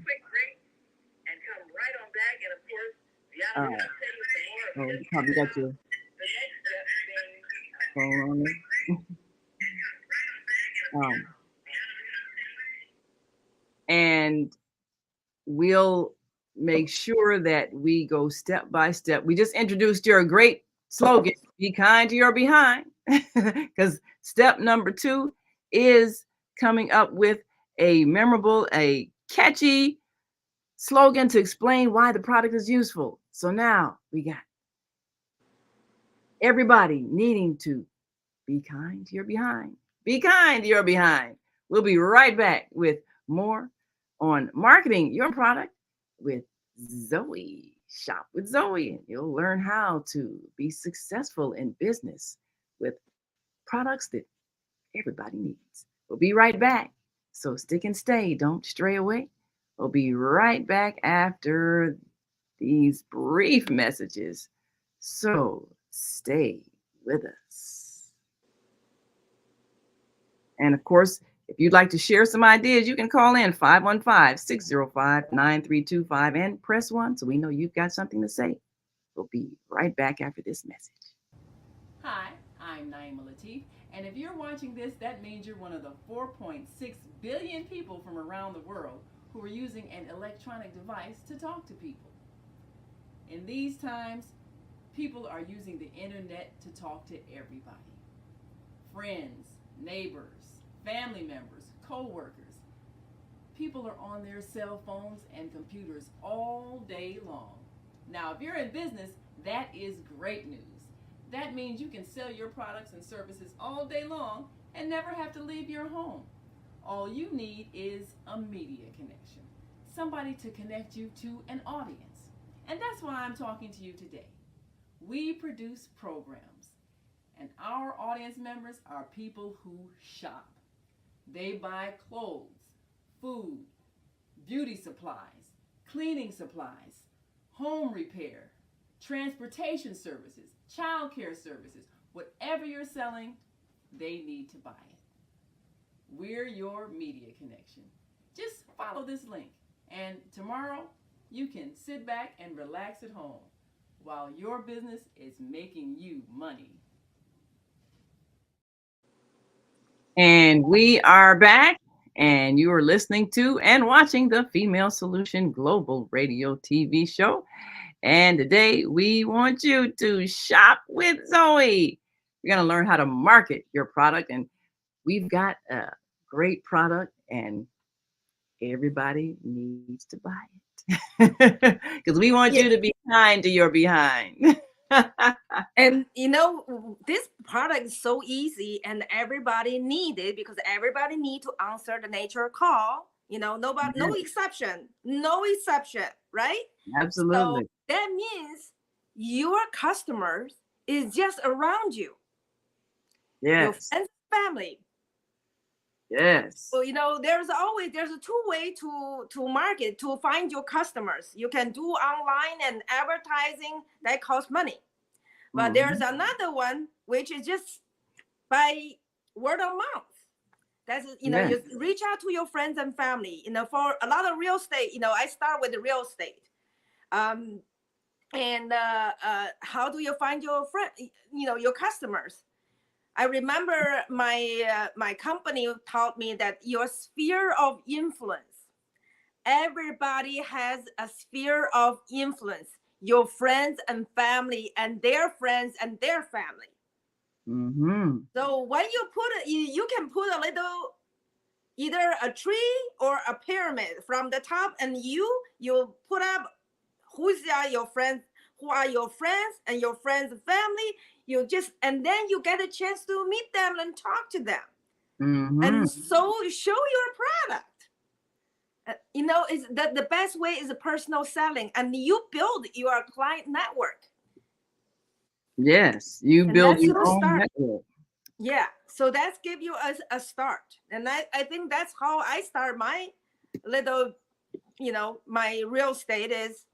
you probably got your phone on there. And we'll make sure that we go step by step. We just introduced your great slogan, be kind to your behind, because step number 2 is coming up with a memorable, a catchy slogan to explain why the product is useful. So now we got everybody needing to be kind to your behind. Be kind to your behind. We'll be right back with more on marketing your product with Zoe. Shop with Zoe, and you'll learn how to be successful in business with products that everybody needs. We'll be right back. So stick and stay. Don't stray away. We'll be right back after these brief messages. So stay with us. And of course, if you'd like to share some ideas, you can call in 515-605-9325 and press 1 so we know you've got something to say. We'll be right back after this message. Hi, I'm Naima Latif, and if you're watching this, that means you're one of the 4.6 billion people from around the world who are using an electronic device to talk to people. In these times, people are using the internet to talk to everybody. Friends, neighbors, family members, co-workers. People are on their cell phones and computers all day long. Now, if you're in business, that is great news. That means you can sell your products and services all day long and never have to leave your home. All you need is a media connection, somebody to connect you to an audience. And that's why I'm talking to you today. We produce programs, and our audience members are people who shop. They buy clothes, food, beauty supplies, cleaning supplies, home repair, transportation services, child care services. Whatever you're selling, they need to buy it. We're your media connection. Just follow this link, and tomorrow you can sit back and relax at home while your business is making you money. And we are back, and you are listening to and watching the Female Solution Global Radio TV show. And today we want you to shop with Zoe. You're going to learn how to market your product, and we've got a great product, and everybody needs to buy it because we want you to be kind to your behind. And you know, this product is so easy and everybody need it because everybody need to answer the nature call. You know, nobody, no exception, right? Absolutely. So that means your customers is just around you. Yes. Your friends, family. Yes. So, you know, there's a two-way to market, to find your customers. You can do online and advertising that costs money. But there's another one, which is just by word of mouth. That's, you know, you reach out to your friends and family. You know, for a lot of real estate, you know, I start with the real estate. And how do you find your friend, you know, your customers? I remember my company taught me that your sphere of influence. Everybody has a sphere of influence. Your friends and family, and their friends and their family. Mm-hmm. So when you put it, you can put a little, either a tree or a pyramid from the top, and you put up your friends, who are your friends and your friends' family. And then you get a chance to meet them and talk to them. And so show your product. Is that the best way is personal selling, and you build your client network. Yes, you build your own network. Yeah, so that's give you a start. And I think that's how I start my little, my real estate is,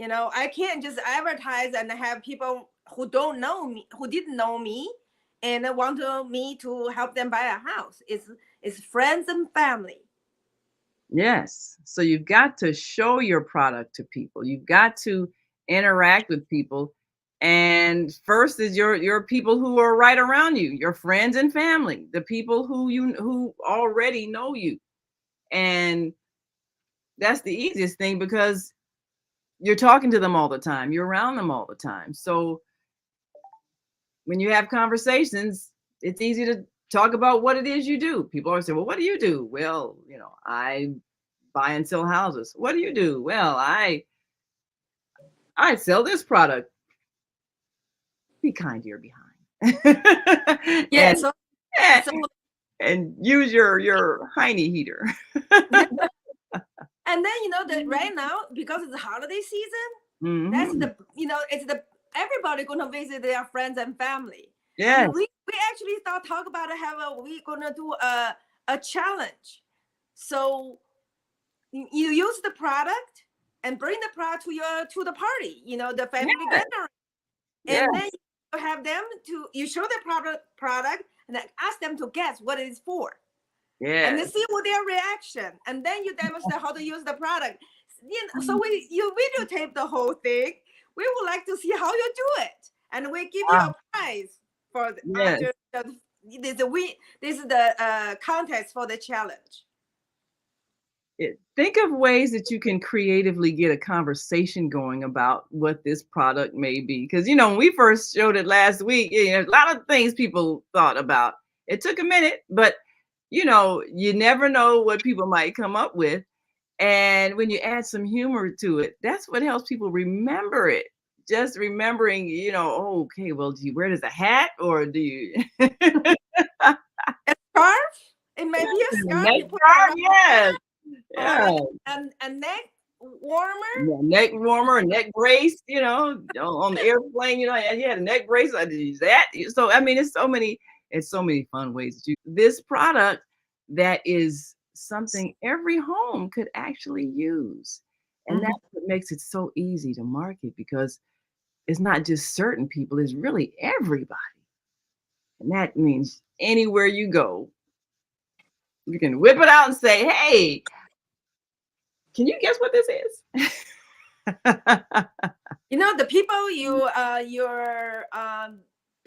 I can't just advertise and have people who don't know me, who didn't know me, and want me to help them buy a house. It's friends and family. Yes. So you've got to show your product to people. You've got to interact with people. And first is your people who are right around you, your friends and family, the people who already know you. And that's the easiest thing because you're talking to them all the time. You're around them all the time. So when you have conversations, it's easy to talk about what it is you do. People always say, well, what do you do? Well, I buy and sell houses. What do you do? Well, I sell this product. Be kind to your behind. Yeah. And use your Hiney heater. And then that right now, because it's the holiday season, that's it's everybody gonna visit their friends and family. Yeah. We actually talk about we're gonna do a challenge. So you use the product and bring the product to the party, the family gathering. And then you have them you show the product and then ask them to guess what it is for. Yeah. And then see what their reaction. And then you demonstrate how to use the product. So you videotape the whole thing. We would like to see how you do it. And we give you a prize for this is the contest for the challenge. Think of ways that you can creatively get a conversation going about what this product may be. Because, when we first showed it last week, a lot of things people thought about. It took a minute, but, you never know what people might come up with. And when you add some humor to it, that's what helps people remember it. Just remembering, okay, well, do you wear it as a hat or do you? A scarf? It may be a scarf. Yes. Yeah. A neck warmer. Yeah, neck warmer, neck brace, on the airplane, you had a neck brace. I did use that. So, it's so many fun ways to this product that is something every home could actually use. And that's what makes it so easy to market, because it's not just certain people, it's really everybody. And that means anywhere you go, you can whip it out and say, hey, can you guess what this is? The people your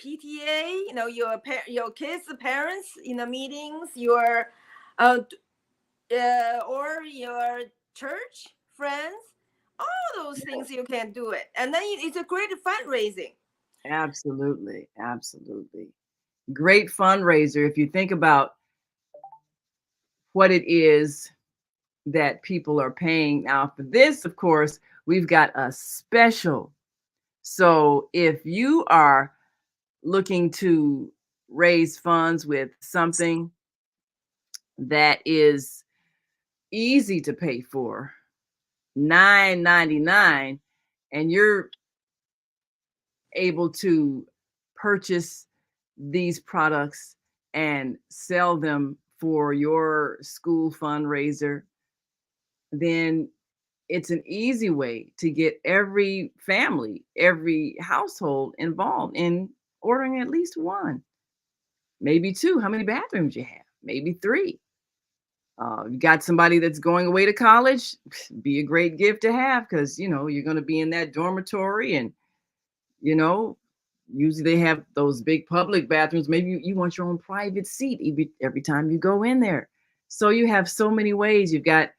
PTA, your kids' parents in the meetings, your or your church friends, all those things you can do it, and then it's a great fundraising. Absolutely, great fundraiser if you think about what it is that people are paying. Now for this, of course, we've got a special. So if you are looking to raise funds with something that is easy to pay for, $9.99, and you're able to purchase these products and sell them for your school fundraiser, then it's an easy way to get every family, every household involved in ordering at least one, maybe two. How many bathrooms you have? Maybe three. You got somebody that's going away to college, be a great gift to have, because you're going to be in that dormitory, and usually they have those big public bathrooms. Maybe you want your own private seat every time you go in there. So you have so many ways. You've got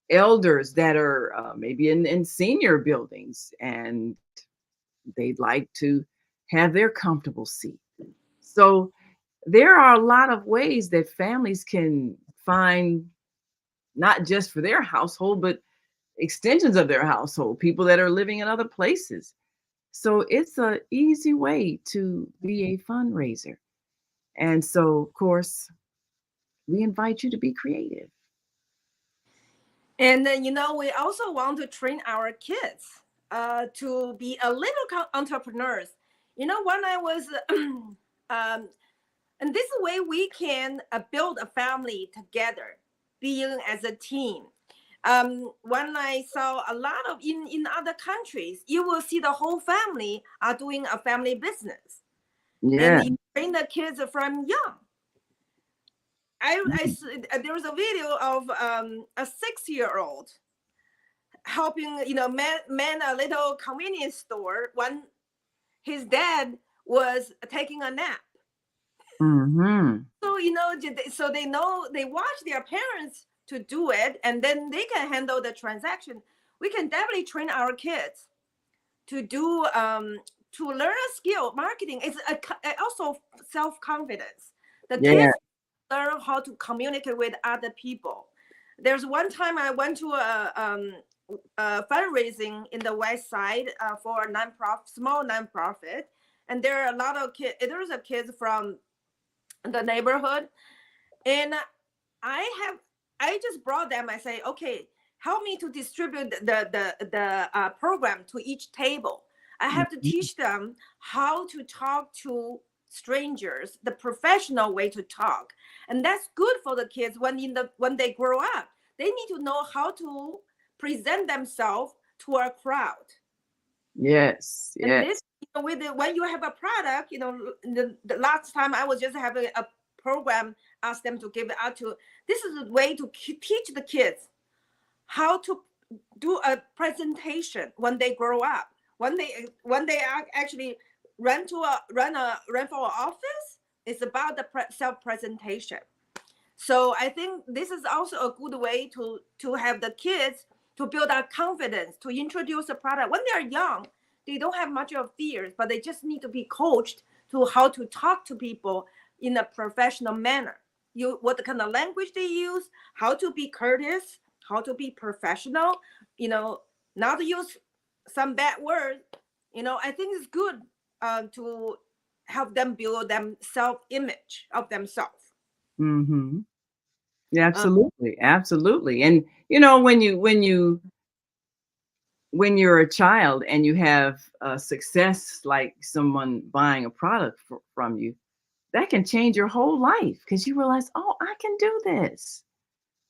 elders that are maybe in senior buildings, and they'd like to have their comfortable seat. So there are a lot of ways that families can find, not just for their household, but extensions of their household, people that are living in other places. So it's an easy way to be a fundraiser. And so, of course, we invite you to be creative. And then, we also want to train our kids to be a little entrepreneurs. When I was, and this way we can build a family together, being as a team. When I saw a lot of in other countries, you will see the whole family are doing a family business. Yeah. And you train the kids from young. There was a video of a 6-year-old helping, man a little convenience store when his dad was taking a nap. Mm-hmm. So they know, they watch their parents to do it, and then they can handle the transaction. We can definitely train our kids to do to learn a skill. Marketing is also self-confidence. The kids learn how to communicate with other people. There's one time I went to a fundraising in the West Side for a small nonprofit, and there are a lot of kids. There's a kids from the neighborhood, and I just brought them. I say, okay, help me to distribute the program to each table. I have to teach them how to talk to strangers, the professional way to talk, and that's good for the kids when they grow up. They need to know how to present themselves to a crowd. Yes. And this, when you have a product, the last time I was just having a program, ask them to give it out to. This is a way to teach the kids how to do a presentation when they grow up. When they actually run for an office, it's about the self presentation. So I think this is also a good way to have the kids to build our confidence, to introduce a product. When they're young, they don't have much of fears, but they just need to be coached to how to talk to people in a professional manner. What kind of language they use, how to be courteous, how to be professional, not to use some bad words. I think it's good to help them build them self-image of themselves. Mm-hmm. Yeah, absolutely. And when you're a child and you have success, like someone buying a product from you, that can change your whole life because you realize, oh, I can do this.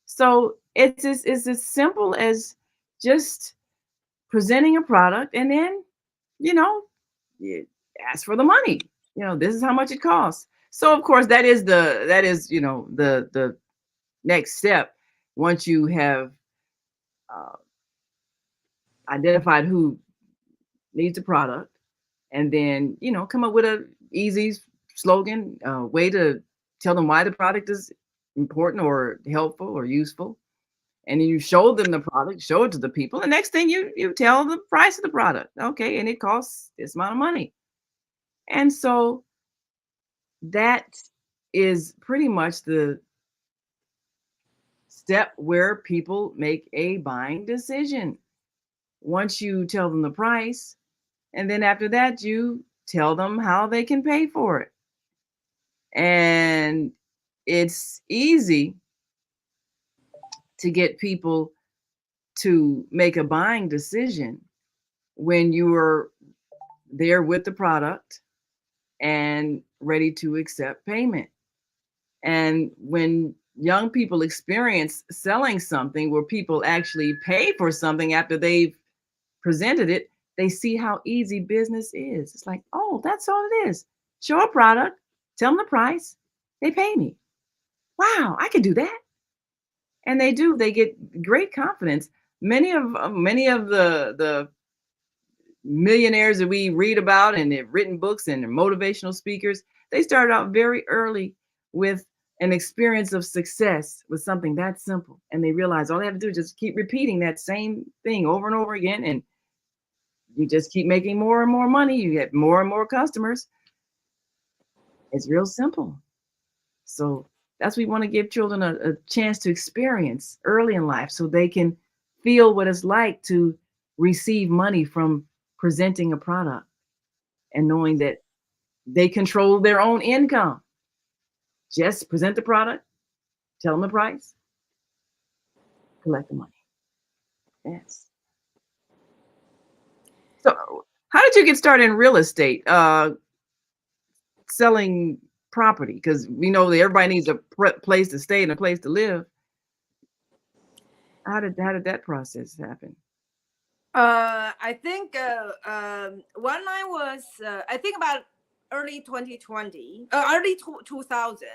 So it's as simple as just presenting a product, and then you ask for the money. This is how much it costs. So of course that is the next step. Once you have identified who needs a product, and then come up with a easy slogan, way to tell them why the product is important or helpful or useful, and then you show them the product, show it to the people. The next thing you tell the price of the product, okay, and it costs this amount of money. And so that is pretty much the step where people make a buying decision. Once you tell them the price, and then after that, you tell them how they can pay for it. And it's easy to get people to make a buying decision when you are there with the product and ready to accept payment. And when young people experience selling something where people actually pay for something after they've presented it, they see how easy business is. It's like, oh, that's all it is. Show a product, tell them the price, they pay me. Wow, I can do that. And they do. They get great confidence. Many of the millionaires that we read about and they've written books and they're motivational speakers, they started out very early with an experience of success with something that simple. And they realize all they have to do is just keep repeating that same thing over and over again. And you just keep making more and more money. You get more and more customers. It's real simple. So that's what we want to give children a chance to experience early in life so they can feel what it's like to receive money from presenting a product and knowing that they control their own income. Just present the product, tell them the price, collect the money. Yes. So, how did you get started in real estate? Selling property, because we know that everybody needs a place to stay and a place to live. How did that process happen? I think when I was, I think about early 2020, early 2000,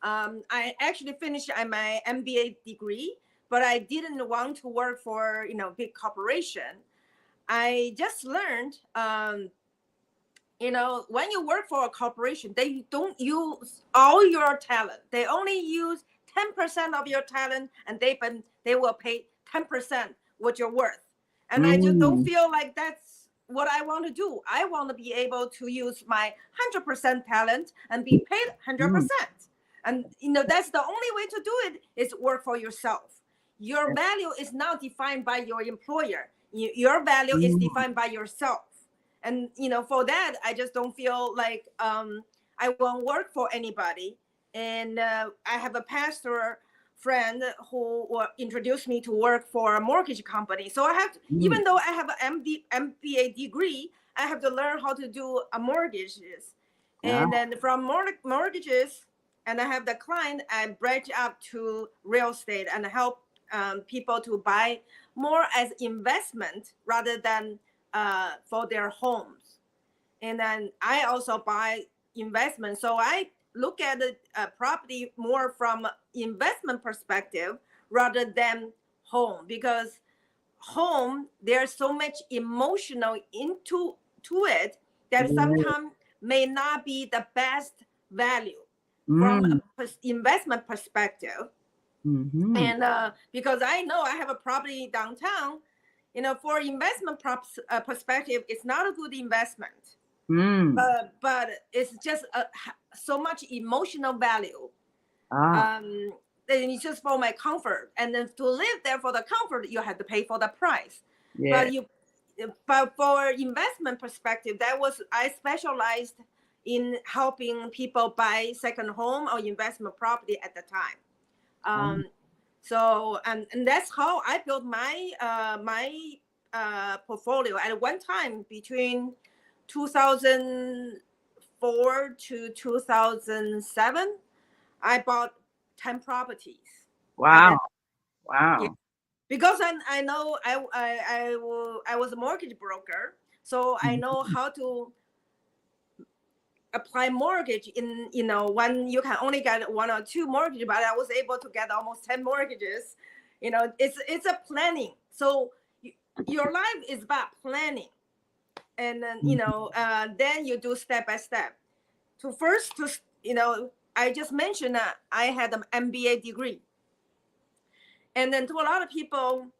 I actually finished my MBA degree, but I didn't want to work for, big corporation. I just learned, when you work for a corporation, they don't use all your talent. They only use 10% of your talent, and they will pay 10% what you're worth. And I just don't feel like that's what I want to do. I want to be able to use my 100% talent and be paid 100%. And that's the only way to do it, is work for yourself. Your value is not defined by your employer. Your value is defined by yourself. And for that, I just don't feel like I won't work for anybody. And I have a pastor friend who introduced me to work for a mortgage company. So I have to, even though I have an MBA degree, I have to learn how to do mortgages. And then from mortgages, and I have the client, I branch out to real estate and help people to buy more as investment rather than for their homes. And then I also buy investment. So I look at the property more from investment perspective rather than home, because home, there's so much emotional into it that sometimes may not be the best value from a investment perspective. And because I know I have a property downtown, for investment perspective, it's not a good investment. But it's just so much emotional value. And it's just for my comfort. And then to live there for the comfort, you have to pay for the price. But for investment perspective, I specialized in helping people buy second home or investment property at the time. So and that's how I built my portfolio. At one time, between 2004 to 2007, I bought 10 properties. Wow. Yeah. Because I know I was a mortgage broker, so I know how to apply mortgage in, when you can only get one or two mortgages, but I was able to get almost 10 mortgages. It's a planning. So your life is about planning. And then, then you do step by step. I just mentioned that I had an MBA degree. And then to a lot of people,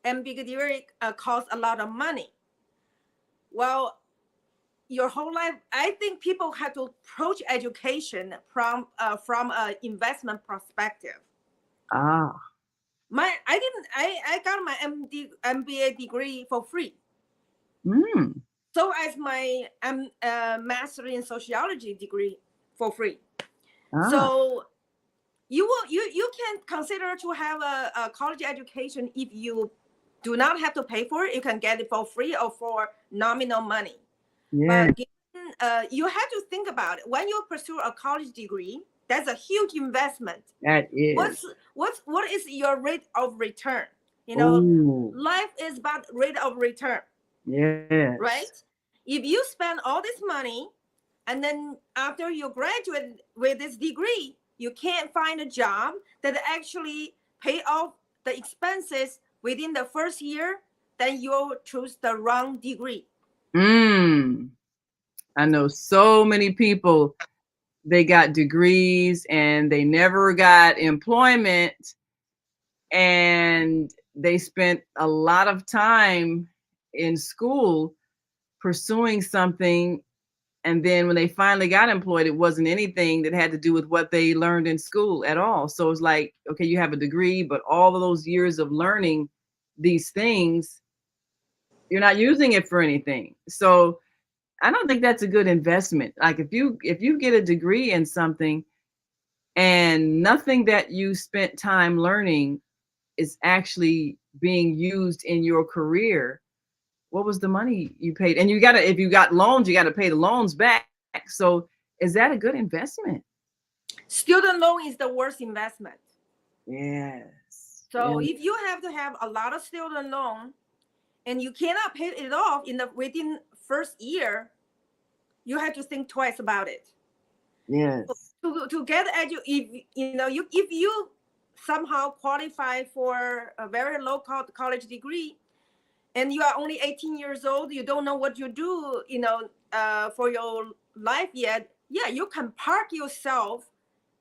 MBA degree costs a lot of money. Well, your whole life, I think people have to approach education from an investment perspective. I got my MBA degree for free. So as my master in sociology degree for free. So you can consider to have a college education. If you do not have to pay for it, you can get it for free or for nominal money. But you have to think about it. When you pursue a college degree, that's a huge investment. That is. What is your rate of return? Life is about rate of return. Yes. Right? If you spend all this money, and then after you graduate with this degree, you can't find a job that actually pay off the expenses within the first year, then you'll choose the wrong degree. I know so many people, they got degrees and they never got employment, and they spent a lot of time in school pursuing something, and then when they finally got employed, it wasn't anything that had to do with what they learned in school at all. So it's like, okay, you have a degree, but all of those years of learning these things, you're not using it for anything. So I don't think that's a good investment. Like if you get a degree in something and nothing that you spent time learning is actually being used in your career, what was the money you paid? And you gotta, if you got loans, you gotta pay the loans back. So is that a good investment? Student loan is the worst investment. Yes. So if you have to have a lot of student loan and you cannot pay it off within first year, you have to think twice about it. Yes. To get if you somehow qualify for a very low college degree, and you are only 18 years old, you don't know what you do, for your life yet. Yeah, you can park yourself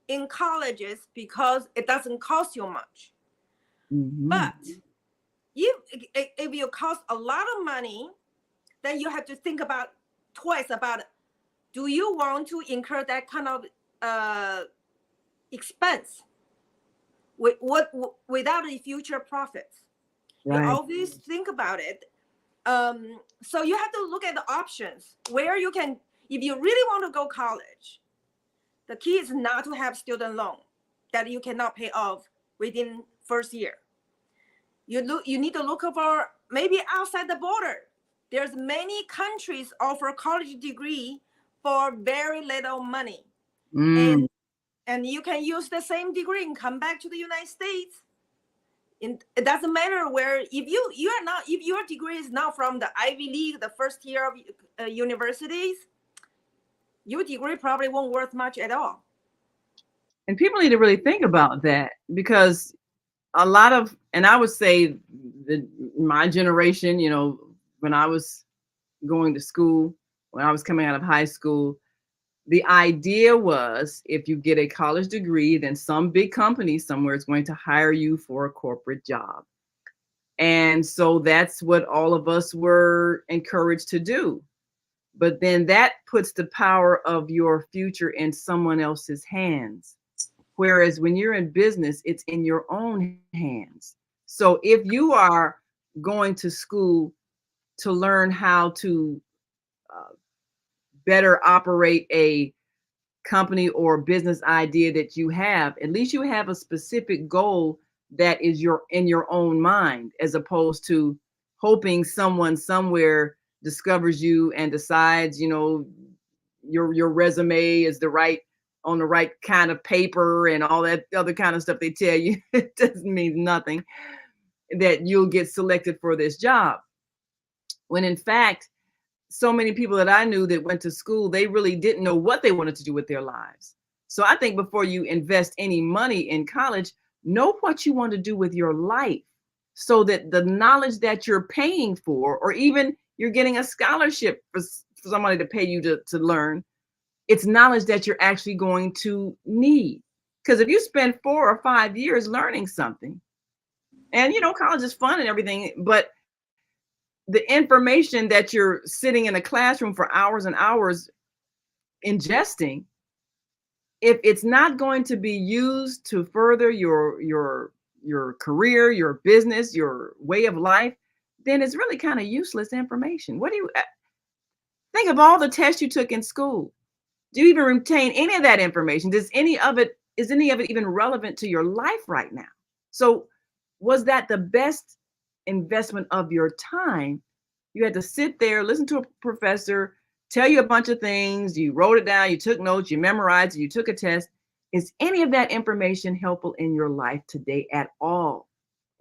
in colleges because it doesn't cost you much. Mm-hmm. But if you cost a lot of money, then you have to think about twice about, do you want to incur that kind of expense without a future profits? Right. You always think about it. So you have to look at the options where you can, if you really want to go college, the key is not to have student loan that you cannot pay off within first year. You need to look for maybe outside the border. There's many countries offer college degree for very little money. And you can use the same degree and come back to the United States. And it doesn't matter where, if your degree is not from the Ivy League, the first year of universities, your degree probably won't worth much at all. And people need to really think about that, because a lot of, and I would say my generation, when I was going to school, when I was coming out of high school, the idea was if you get a college degree, then some big company somewhere is going to hire you for a corporate job. And so that's what all of us were encouraged to do. But then that puts the power of your future in someone else's hands. Whereas when you're in business, it's in your own hands. So if you are going to school to learn how to better operate a company or business idea that you have, at least you have a specific goal that is in your own mind, as opposed to hoping someone somewhere discovers you and decides, your resume is on the right kind of paper and all that other kind of stuff they tell you. It doesn't mean nothing, that you'll get selected for this job. When in fact, so many people that I knew that went to school, they really didn't know what they wanted to do with their lives. So I think before you invest any money in college, know what you want to do with your life, so that the knowledge that you're paying for, or even you're getting a scholarship for somebody to pay you to learn, it's knowledge that you're actually going to need. Because if you spend 4 or 5 years learning something, and college is fun and everything, but the information that you're sitting in a classroom for hours and hours ingesting, if it's not going to be used to further your career, your business, your way of life, then it's really kind of useless information. What do you think of all the tests you took in school? Do you even retain any of that information? Is any of it even relevant to your life right now? So was that the best investment of your time? You had to sit there, listen to a professor tell you a bunch of things, you wrote it down, you took notes, you memorized it, you took a test. Is any of that information helpful in your life today at all?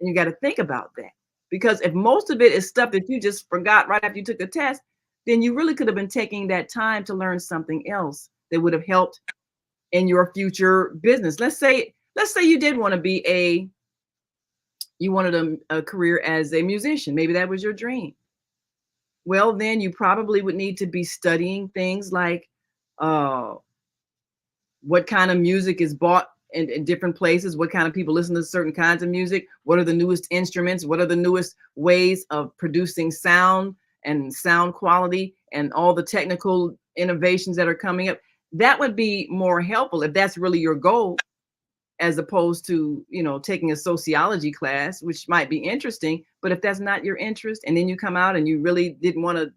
And you got to think about that, because if most of it is stuff that you just forgot right after you took the test, then you really could have been taking that time to learn something else that would have helped in your future business. Let's say you did want to you wanted a career as a musician. Maybe that was your dream. Well, then you probably would need to be studying things like what kind of music is bought in different places, what kind of people listen to certain kinds of music, what are the newest instruments, what are the newest ways of producing sound and sound quality, and all the technical innovations that are coming up. That would be more helpful if that's really your goal. as opposed to, taking a sociology class, which might be interesting. But if that's not your interest, and then you come out and you really didn't want to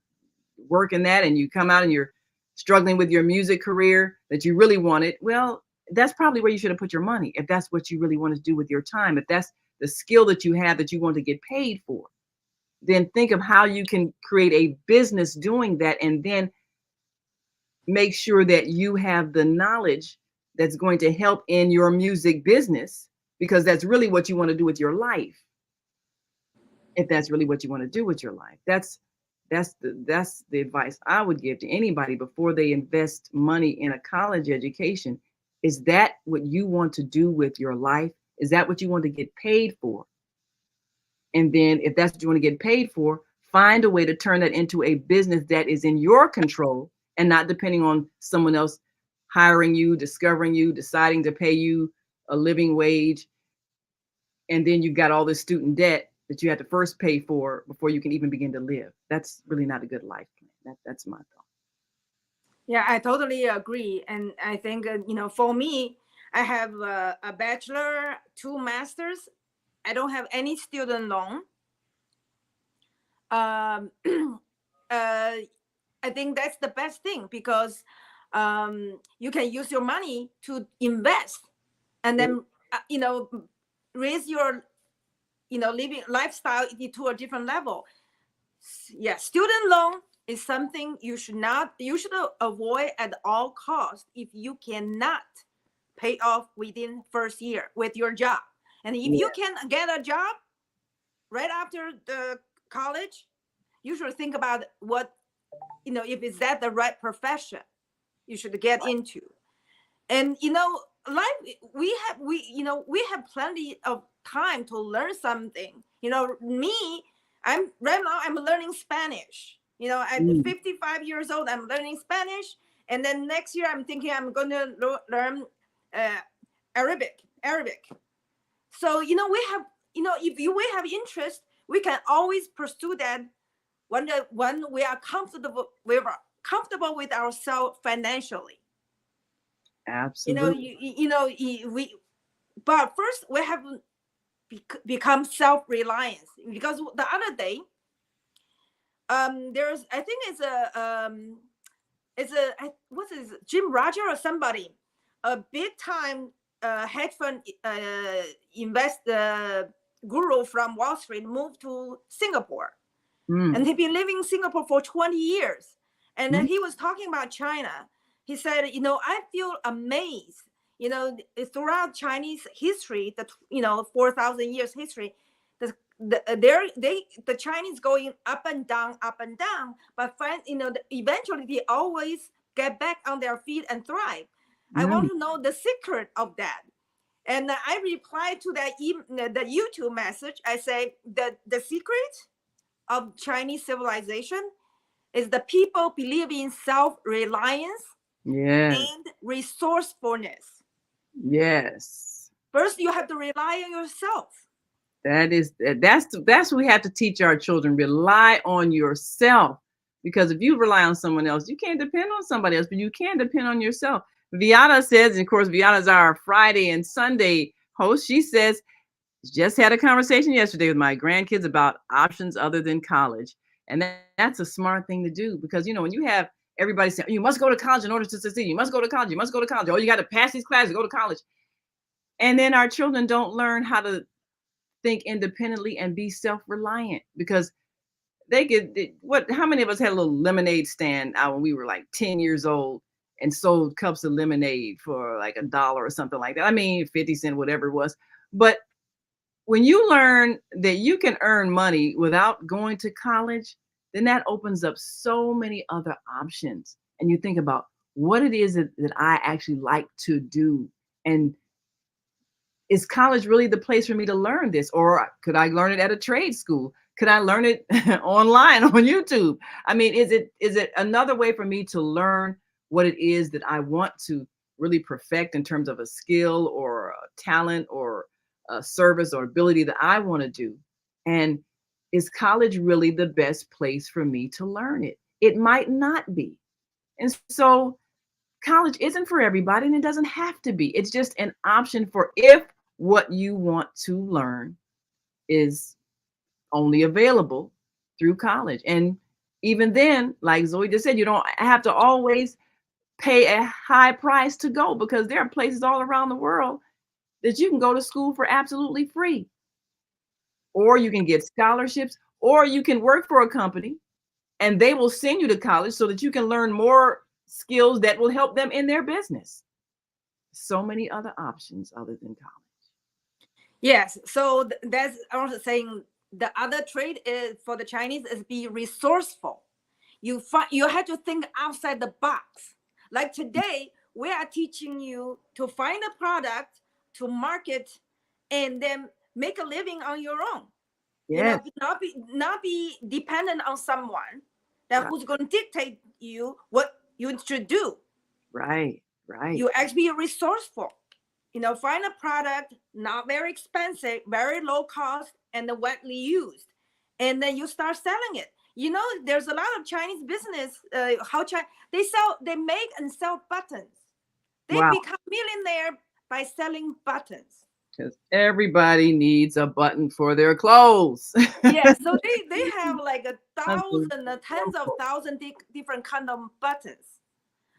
work in that, and you come out and you're struggling with your music career that you really wanted, well, that's probably where you should have put your money. If that's what you really want to do with your time, if that's the skill that you have that you want to get paid for, then think of how you can create a business doing that, and then make sure that you have the knowledge that's going to help in your music business, because that's really what you want to do with your life. If that's really what you want to do with your life, that's the advice I would give to anybody before they invest money in a college education. Is that what you want to do with your life? Is that what you want to get paid for? And then if that's what you want to get paid for, find a way to turn that into a business that is in your control and not depending on someone else hiring you, discovering you, deciding to pay you a living wage. And then you've got all this student debt that you have to first pay for before you can even begin to live. That's really not a good life plan. That's my thought. Yeah, I totally agree. And I think, for me, I have a bachelor, 2 masters. I don't have any student loan. I think that's the best thing, because you can use your money to invest and then, raise your, living lifestyle to a different level. Yeah, student loan is something you should avoid at all costs if you cannot pay off within first year with your job. And if you can get a job right after the college, you should think about what, if it's that the right profession you should get into. And life, we have plenty of time to learn something. I'm learning Spanish. At 55 years old, I'm learning Spanish, and then next year I'm thinking I'm going to learn Arabic. So we have, if we have interest, we can always pursue that when we are comfortable with ourselves financially. Absolutely. But first we have to become self-reliant, because the other day, there's, I think what's it, Jim Roger or somebody, a big time hedge fund guru from Wall Street, moved to Singapore. And he'd been living in Singapore for 20 years. And then he was talking about China. He said, I feel amazed, throughout Chinese history, 4,000 years history, the Chinese going up and down, but eventually they always get back on their feet and thrive. I want to know the secret of that. And I replied to that the YouTube message. I say the secret of Chinese civilization is the people believe in self-reliance and resourcefulness. Yes. First, you have to rely on yourself. That's what we have to teach our children. Rely on yourself, because if you rely on someone else, you can't depend on somebody else, but you can depend on yourself. Viana says, and of course, Viana's our Friday and Sunday host. She says, just had a conversation yesterday with my grandkids about options other than college. And that's a smart thing to do, because, when you have everybody saying, you must go to college in order to succeed. You must go to college. You must go to college. Oh, you got to pass these classes, go to college. And then our children don't learn how to think independently and be self-reliant, because how many of us had a little lemonade stand out when we were like 10 years old and sold cups of lemonade for like $1 or something like that? I mean, 50 cents, whatever it was. But when you learn that you can earn money without going to college, then that opens up so many other options. And you think about what it is that I actually like to do. And is college really the place for me to learn this? Or could I learn it at a trade school? Could I learn it online on YouTube? I mean, is it another way for me to learn what it is that I want to really perfect in terms of a skill or a talent or a service or ability that I want to do? And is college really the best place for me to learn it? It might not be. And so college isn't for everybody, and it doesn't have to be. It's just an option for if what you want to learn is only available through college. And even then, like Zoe just said, you don't have to always pay a high price to go, because there are places all around the world that you can go to school for absolutely free. Or you can get scholarships, or you can work for a company and they will send you to college so that you can learn more skills that will help them in their business. So many other options other than college. Yes. So that's also saying the other trait is for the Chinese is be resourceful. You have to think outside the box. Like today, we are teaching you to find a product, to market, and then make a living on your own. Yes. Not be dependent on someone that who's going to dictate you what you should do. Right. You actually be resourceful. Find a product not very expensive, very low cost, and widely used, and then you start selling it. There's a lot of Chinese business. They make and sell buttons. They become millionaire by selling buttons. Because everybody needs a button for their clothes. Yeah, so they have like 1,000, tens of thousands different kind of buttons.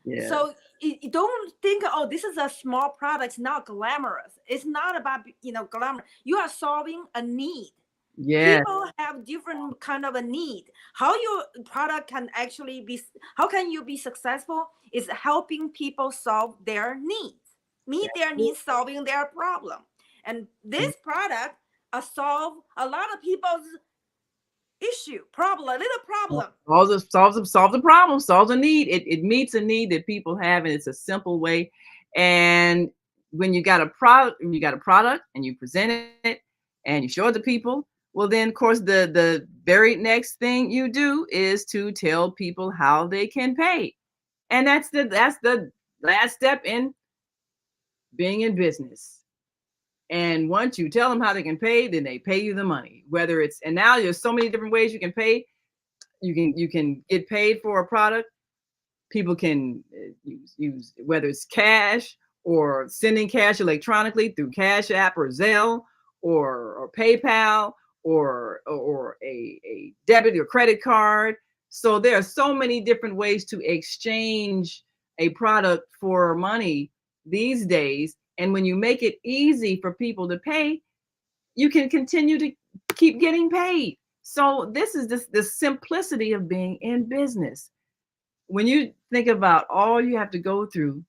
Yeah. So you don't think, oh, this is a small product. It's not glamorous. It's not about glamour. You are solving a need. Yeah. People have different kind of a need. How your product can actually be, how can you be successful is helping people solve their needs, meet their needs, solving their problem. And this product solve a lot of people's problem. Solves a problem, solves a need. It meets a need that people have, and it's a simple way. And when you got a product, and you present it and you show it to people, well, then of course the very next thing you do is to tell people how they can pay. And that's the last step in being in business. And once you tell them how they can pay, then they pay you the money. Whether it's, and now there's so many different ways you can pay. You can get paid for a product. People can use whether it's cash or sending cash electronically through Cash App or Zelle or PayPal or a debit or credit card. So there are so many different ways to exchange a product for money these days. And when you make it easy for people to pay, you can continue to keep getting paid. So this is the simplicity of being in business. When you think about all you have to go through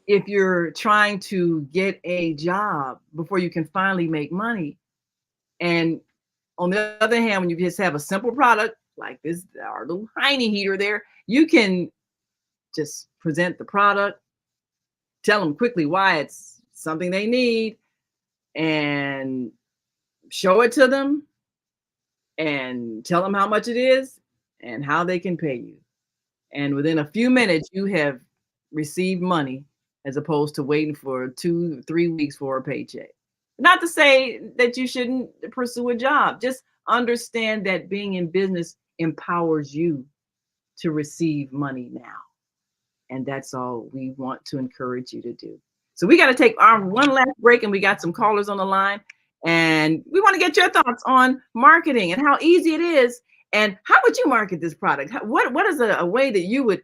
if you're trying to get a job before you can finally make money. And on the other hand, when you just have a simple product like this, our little Hiney heater there, you can just present the product, tell them quickly why it's something they need, and show it to them and tell them how much it is and how they can pay you. And within a few minutes, you have received money as opposed to waiting for 2-3 weeks for a paycheck. Not to say that you shouldn't pursue a job. Just understand that being in business empowers you to receive money now. And that's all we want to encourage you to do. So we got to take our one last break, and we got some callers on the line. And we want to get your thoughts on marketing and how easy it is. And how would you market this product? What is a way that you would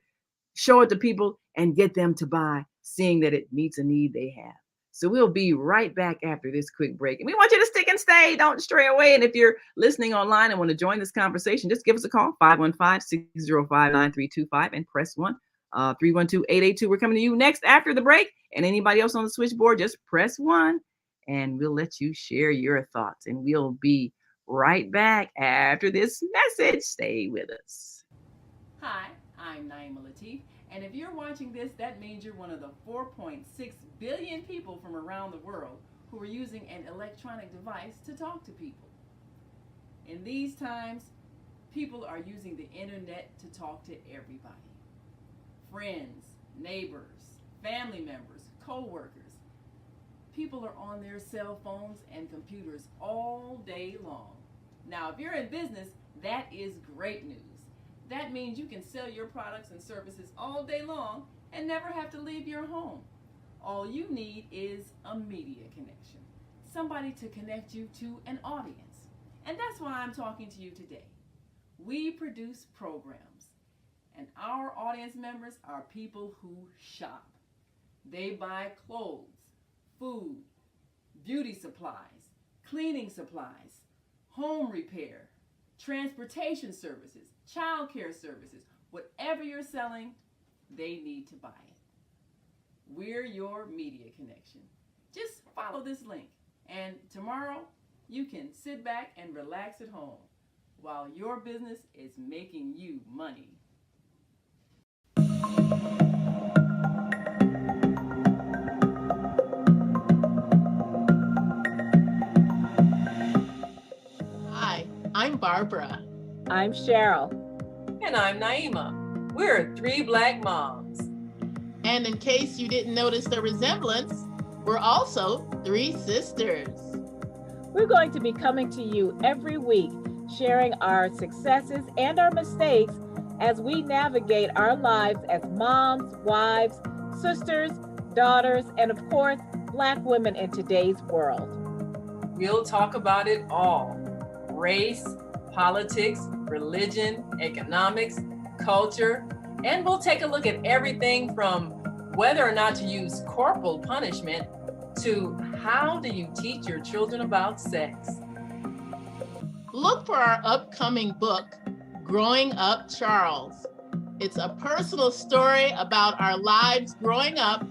show it to people and get them to buy, seeing that it meets a need they have? So we'll be right back after this quick break. And we want you to stick and stay. Don't stray away. And if you're listening online and want to join this conversation, just give us a call, 515-605-9325, and press 1. 312-882. We're coming to you next after the break. And anybody else on the switchboard, just press 1 and we'll let you share your thoughts. And we'll be right back after this message. Stay with us. Hi, I'm Naima Latif. And if you're watching this, that means you're one of the 4.6 billion people from around the world who are using an electronic device to talk to people. In these times, people are using the internet to talk to everybody. Friends, neighbors, family members, co-workers. People are on their cell phones and computers all day long. Now, if you're in business, that is great news. That means you can sell your products and services all day long and never have to leave your home. All you need is a media connection, somebody to connect you to an audience. And that's why I'm talking to you today. We produce programs, and our audience members are people who shop. They buy clothes, food, beauty supplies, cleaning supplies, home repair, transportation services, child care services. Whatever you're selling, they need to buy it. We're your media connection. Just follow this link, and tomorrow you can sit back and relax at home while your business is making you money. Hi, I'm Barbara. I'm Cheryl. And I'm Naima. We're three Black moms. And in case you didn't notice the resemblance, we're also three sisters. We're going to be coming to you every week, sharing our successes and our mistakes as we navigate our lives as moms, wives, sisters, daughters, and of course, Black women in today's world. We'll talk about it all: race, politics, religion, economics, culture, and we'll take a look at everything from whether or not to use corporal punishment to how do you teach your children about sex. Look for our upcoming book, Growing Up Charles. It's a personal story about our lives growing up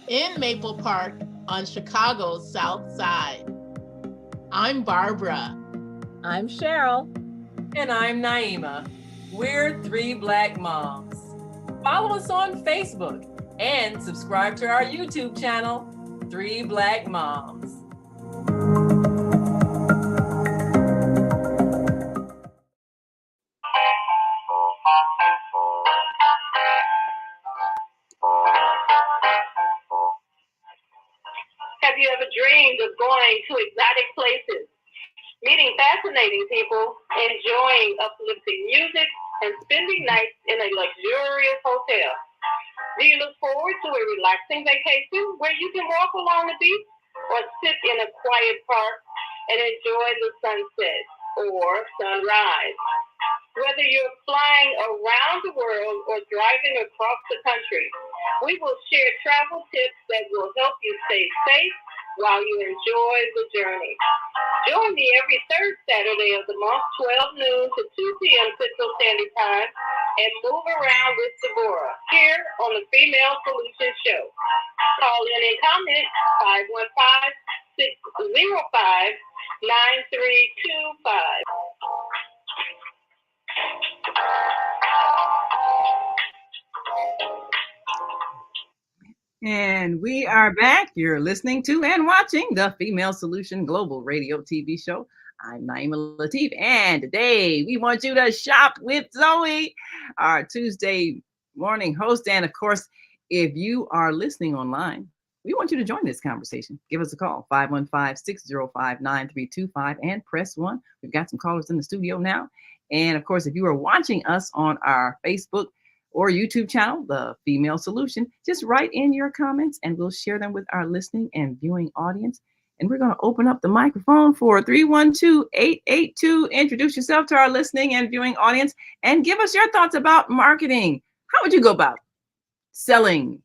in Maple Park on Chicago's South Side. I'm Barbara. I'm Cheryl. And I'm Naima. We're three Black moms. Follow us on Facebook and subscribe to our YouTube channel, Three Black Moms. Have you ever dreamed of going to exotic places, meeting fascinating people, enjoying uplifting music, and spending nights in a luxurious hotel? Do you look forward to a relaxing vacation where you can walk along the beach or sit in a quiet park and enjoy the sunset or sunrise? Whether you're flying around the world or driving across the country, we will share travel tips that will help you stay safe while you enjoy the journey. Join me every third Saturday of the month, 12 noon to 2 p.m. Central Standard Time, and move around with Deborah here on the Female Solution Show. Call in and comment 515-605-9325. And we are back. You're listening to and watching the Female Solution Global Radio TV show. I'm Naima Latif, and today we want you to shop with Zoe, our Tuesday morning host. And of course, if you are listening online, we want you to join this conversation. Give us a call, 515-605-9325, and press 1. We've got some callers in the studio now. And of course, if you are watching us on our Facebook or YouTube channel, The Female Solution, just write in your comments and we'll share them with our listening and viewing audience. And we're going to open up the microphone for 312-882. Introduce yourself to our listening and viewing audience and give us your thoughts about marketing. How would you go about selling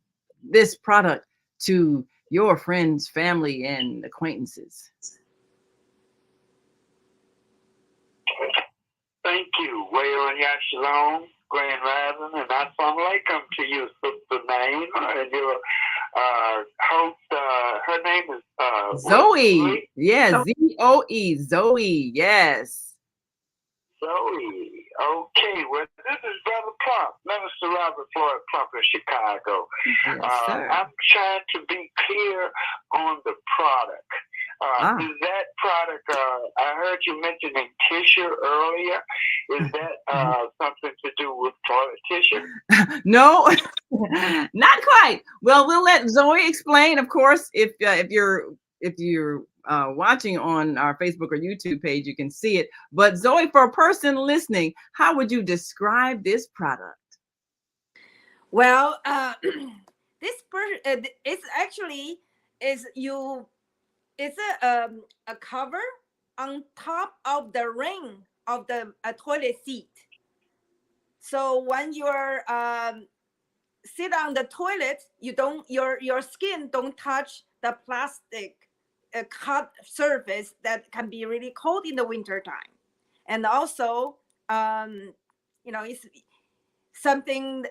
this product to your friends, family, and acquaintances? Thank you. Waylon Yashalom, Grand Rising, and Assalamu alaikum to you, Sister Naima, and your host. Her name is Zoe. Yeah, Zoe. Zoe. Yes. Zoe. Okay. Well, this is Brother Plump, Minister Robert Floyd Plump in Chicago. Yes, sir. I'm trying to be clear on the product. Is that product, I heard you mentioning tissue earlier. Is that something to do with toilet tissue? No, not quite. Well, we'll let Zoe explain, of course. If you're watching on our Facebook or YouTube page, you can see it. But Zoe, for a person listening, how would you describe this product? Well, it's actually is you it's a cover on top of the ring of the toilet seat. So when you're sit on the toilet, you don't your skin don't touch the plastic cut surface that can be really cold in the winter time. And also, it's something.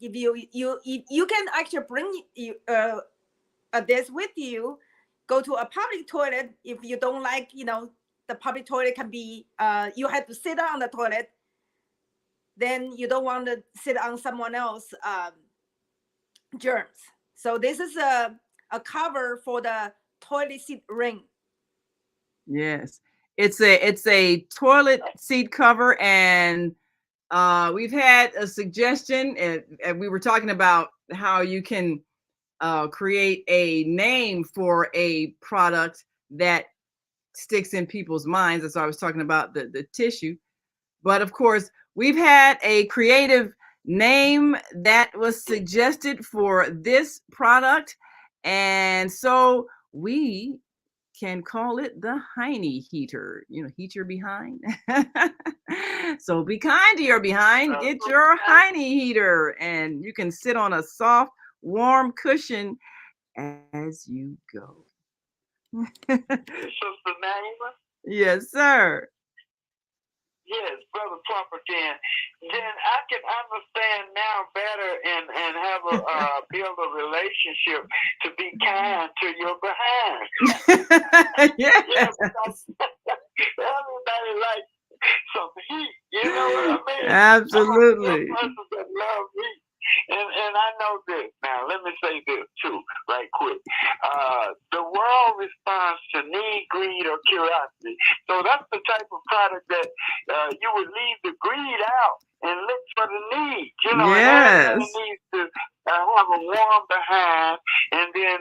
If you can actually bring this with you, go to a public toilet. If you don't like, the public toilet can be you have to sit on the toilet, then you don't want to sit on someone else germs. So this is a cover for the toilet seat ring. Yes, it's a toilet seat cover, and we've had a suggestion, and we were talking about how you can create a name for a product that sticks in people's minds. That's why I was talking about the tissue. But of course, we've had a creative name that was suggested for this product, and so we can call it the Hiney Heater. Heat your behind. So be kind to your behind. Get your Hiney Heater, and you can sit on a soft, warm cushion as you go. Sister Naima? Yes, sir. Yes, Brother Plump again. Then I can understand now better and have a build a relationship to be kind to your behind. Yes. Everybody likes some heat, you know what I mean? Absolutely. I'm a person that love heat. And I know this. Now, let me say this too, right quick. The world responds to need, greed, or curiosity. So that's the type of product that you would leave the greed out and look for the need. Yes. And everybody needs to have a warm behind, and then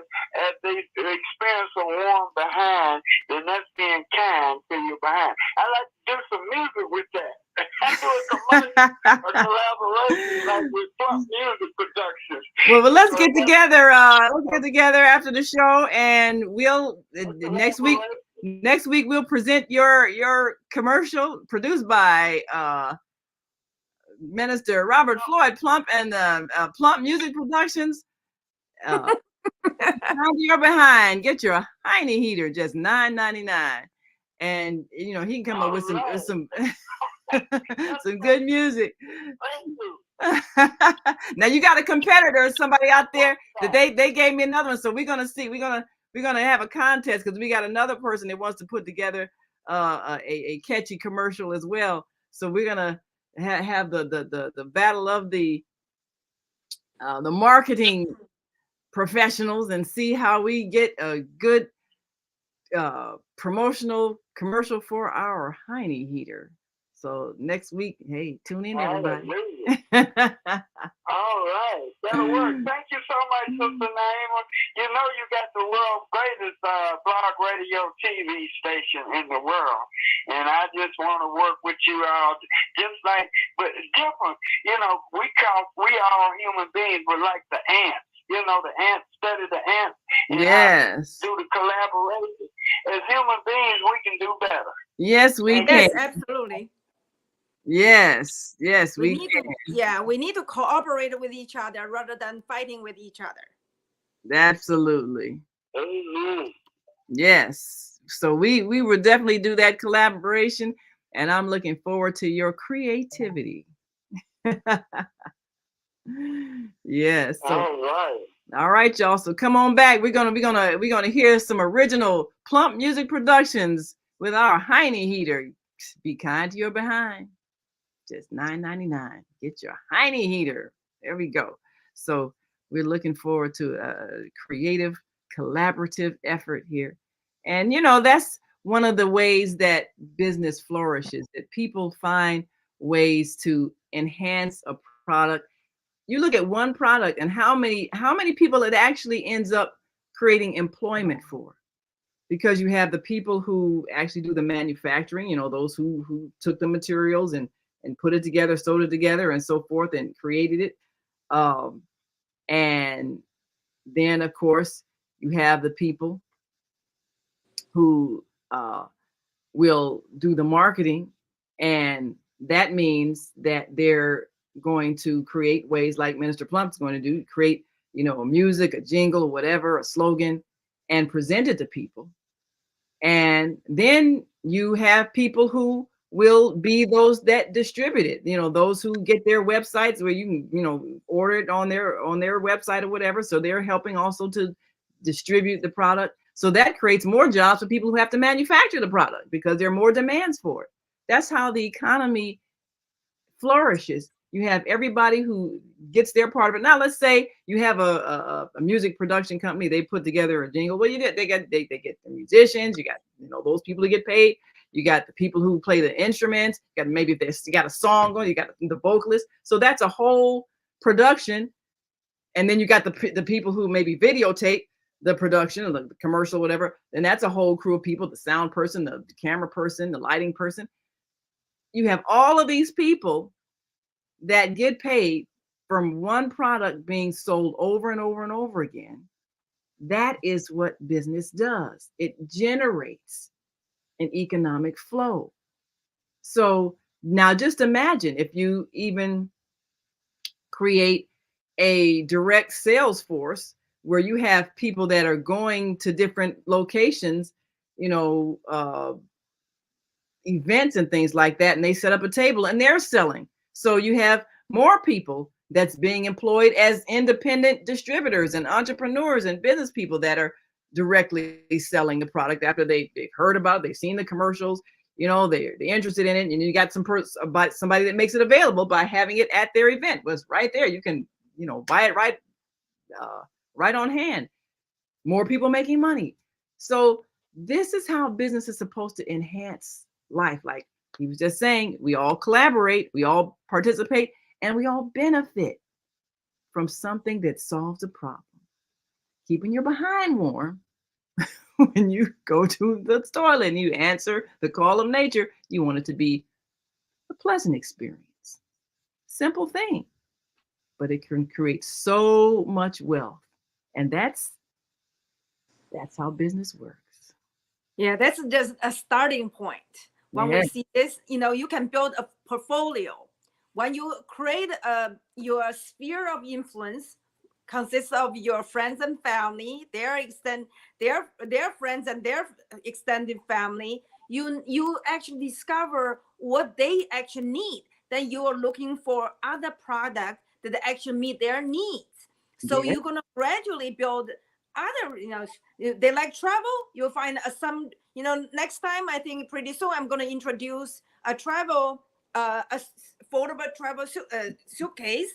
as they experience a warm behind, then that's being kind to your behind. I like to do some music with that. I do a collaboration like with Plump Music Productions. Well, let's get together. Let's get together after the show, and we'll next week we'll present your commercial produced by Minister Robert Floyd Plump and Plump Music Productions. You're behind. Get your Hiney Heater, just $9.99, and he can come up with some some good music. Now you got a competitor, somebody out there that they gave me another one, so we're gonna see. We're gonna have a contest because we got another person that wants to put together a catchy commercial as well. So we're gonna have the battle of the marketing professionals and see how we get a good promotional commercial for our Hiney Heater. So next week, hey, tune in, everybody. All right, that'll work. Thank you so much, Sister Naima. You know you got the world's greatest blog radio TV station in the world, and I just want to work with you all, just like, but different. We all human beings, but like the ants. The ants study the ants. And yes. Do the collaboration. As human beings, we can do better. Yes, we can. Yes, absolutely. Yes, we can. We need to cooperate with each other rather than fighting with each other. Absolutely. Mm-hmm. Yes. So we will definitely do that collaboration, and I'm looking forward to your creativity. Yes. So, all right, y'all. So come on back. We're gonna hear some original Plump Music Productions with our Hiney Heater. Be kind to your behind. Just $9.99. Get your Hiney Heater. There we go. So we're looking forward to a creative, collaborative effort here. And that's one of the ways that business flourishes, that people find ways to enhance a product. You look at one product and how many people it actually ends up creating employment for. Because you have the people who actually do the manufacturing, those who took the materials and put it together, sewed it together, and so forth, and created it. And then, of course, you have the people who will do the marketing. And that means that they're going to create ways like Minister Plump's going to do, create, a music, a jingle, whatever, a slogan, and present it to people. And then you have people who will be those that distribute it, those who get their websites where you can, order it on their website or whatever. So they're helping also to distribute the product. So that creates more jobs for people who have to manufacture the product because there are more demands for it. That's how the economy flourishes. You have everybody who gets their part of it. Now, let's say you have a music production company. They put together a jingle. Well, they get the musicians. You got those people who get paid. You got the people who play the instruments. You got maybe if you got a song going. You got the vocalist. So that's a whole production. And then you got the people who maybe videotape the production or the commercial, whatever. And that's a whole crew of people: the sound person, the camera person, the lighting person. You have all of these people that get paid from one product being sold over and over and over again. That is what business does. It generates an economic flow. So now just imagine if you even create a direct sales force where you have people that are going to different locations, events and things like that, and they set up a table and they're selling. So you have more people that's being employed as independent distributors and entrepreneurs and business people that are directly selling the product after they've heard about it, they've seen the commercials, they're interested in it, and you got somebody that makes it available by having it at their event. Well, it's right there. You can buy it right on hand. More people making money. So this is how business is supposed to enhance life. Like he was just saying, we all collaborate, we all participate, and we all benefit from something that solves a problem. Keeping your behind warm when you go to the toilet and you answer the call of nature, you want it to be a pleasant experience. Simple thing, but it can create so much wealth. And that's how business works. Yeah, that's just a starting point. When we see this, you can build a portfolio. When you create your sphere of influence consists of your friends and family, their friends and their extended family, you actually discover what they actually need. Then you are looking for other products that actually meet their needs. So you're gonna gradually build other, they like travel. You'll find some, next time, I think pretty soon I'm gonna introduce a travel, affordable travel suitcase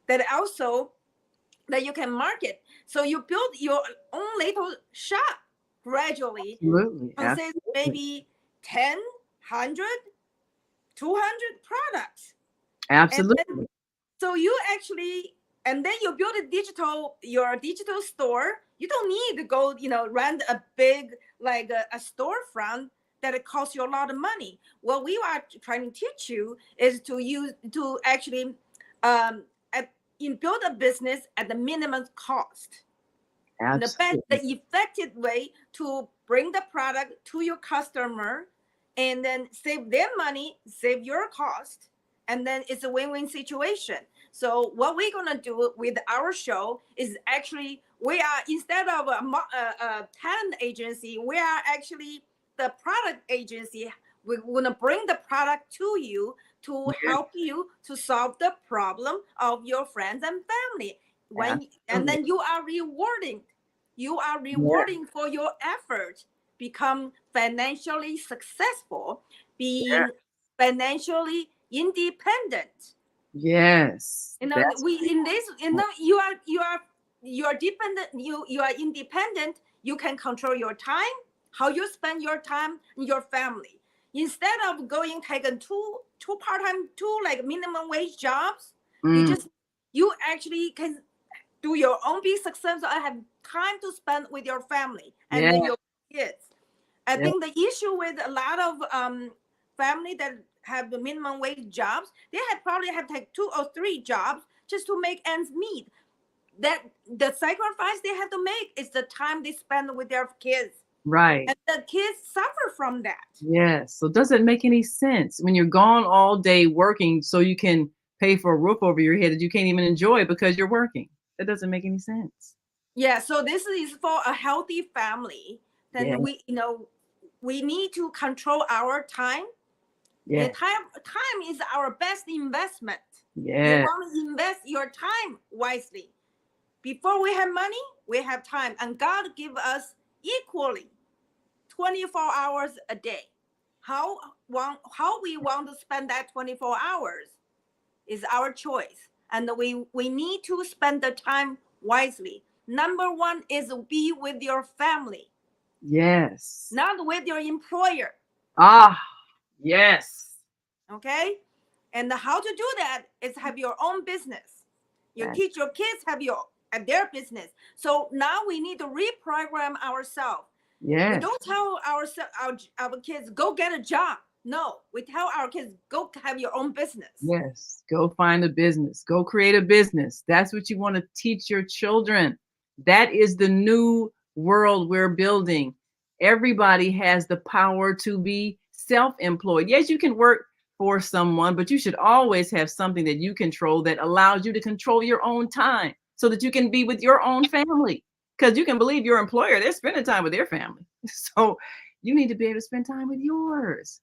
that also that you can market. So you build your own little shop gradually. Absolutely. Maybe 10, 100, 200 products. Absolutely. So you actually, and then you build your digital store. You don't need to go, rent a big, like a storefront that it costs you a lot of money. What we are trying to teach you is to actually build a business at the minimum cost. Absolutely. The effective way to bring the product to your customer and then save their money, save your cost, and then it's a win-win situation. So what we're gonna do with our show is actually, we are, instead of a talent agency, we are actually the product agency. We're gonna bring the product to you to help you to solve the problem of your friends and family. And then you are rewarding for your effort, become financially successful, being financially independent. Yes. You are dependent, you are independent. You can control your time, how you spend your time, your family. Instead of taking two part-time, like minimum wage jobs, you actually can do your own, be successful. I have time to spend with your family and then your kids. I think the issue with a lot of family that have the minimum wage jobs, they probably have to take 2 or 3 jobs just to make ends meet. that the sacrifice they have to make is the time they spend with their kids. Right. And the kids suffer from that. Yes. So does it make any sense when you're gone all day working so you can pay for a roof over your head that you can't even enjoy because you're working? That doesn't make any sense. Yeah, so this is for a healthy family. Then Yeah. we need to control our time. Yeah. And time is our best investment. Yeah. You want to invest your time wisely. Before we have money, we have time. And God give us equally 24 hours a day. How we want to spend that 24 hours is our choice. And we need to spend the time wisely. Number one is be with your family. Yes. Not with your employer. Yes. Okay? And how to do that is have your own business. You teach your kids have their business. So now we need to reprogram ourselves. Yes. We don't tell our kids, go get a job. No, we tell our kids, go have your own business. Yes. Go find a business. Go create a business. That's what you want to teach your children. That is the new world we're building. Everybody has the power to be self-employed. Yes, you can work for someone, but you should always have something that you control that allows you to control your own time so that you can be with your own family. Because you can believe your employer, they're spending time with their family. So you need to be able to spend time with yours.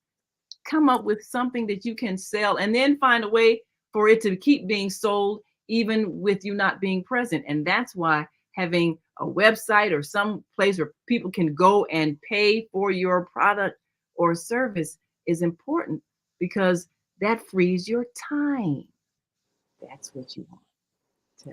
Come up with something that you can sell and then find a way for it to keep being sold even with you not being present. And that's why having a website or some place where people can go and pay for your product or service is important, because that frees your time. That's what you want.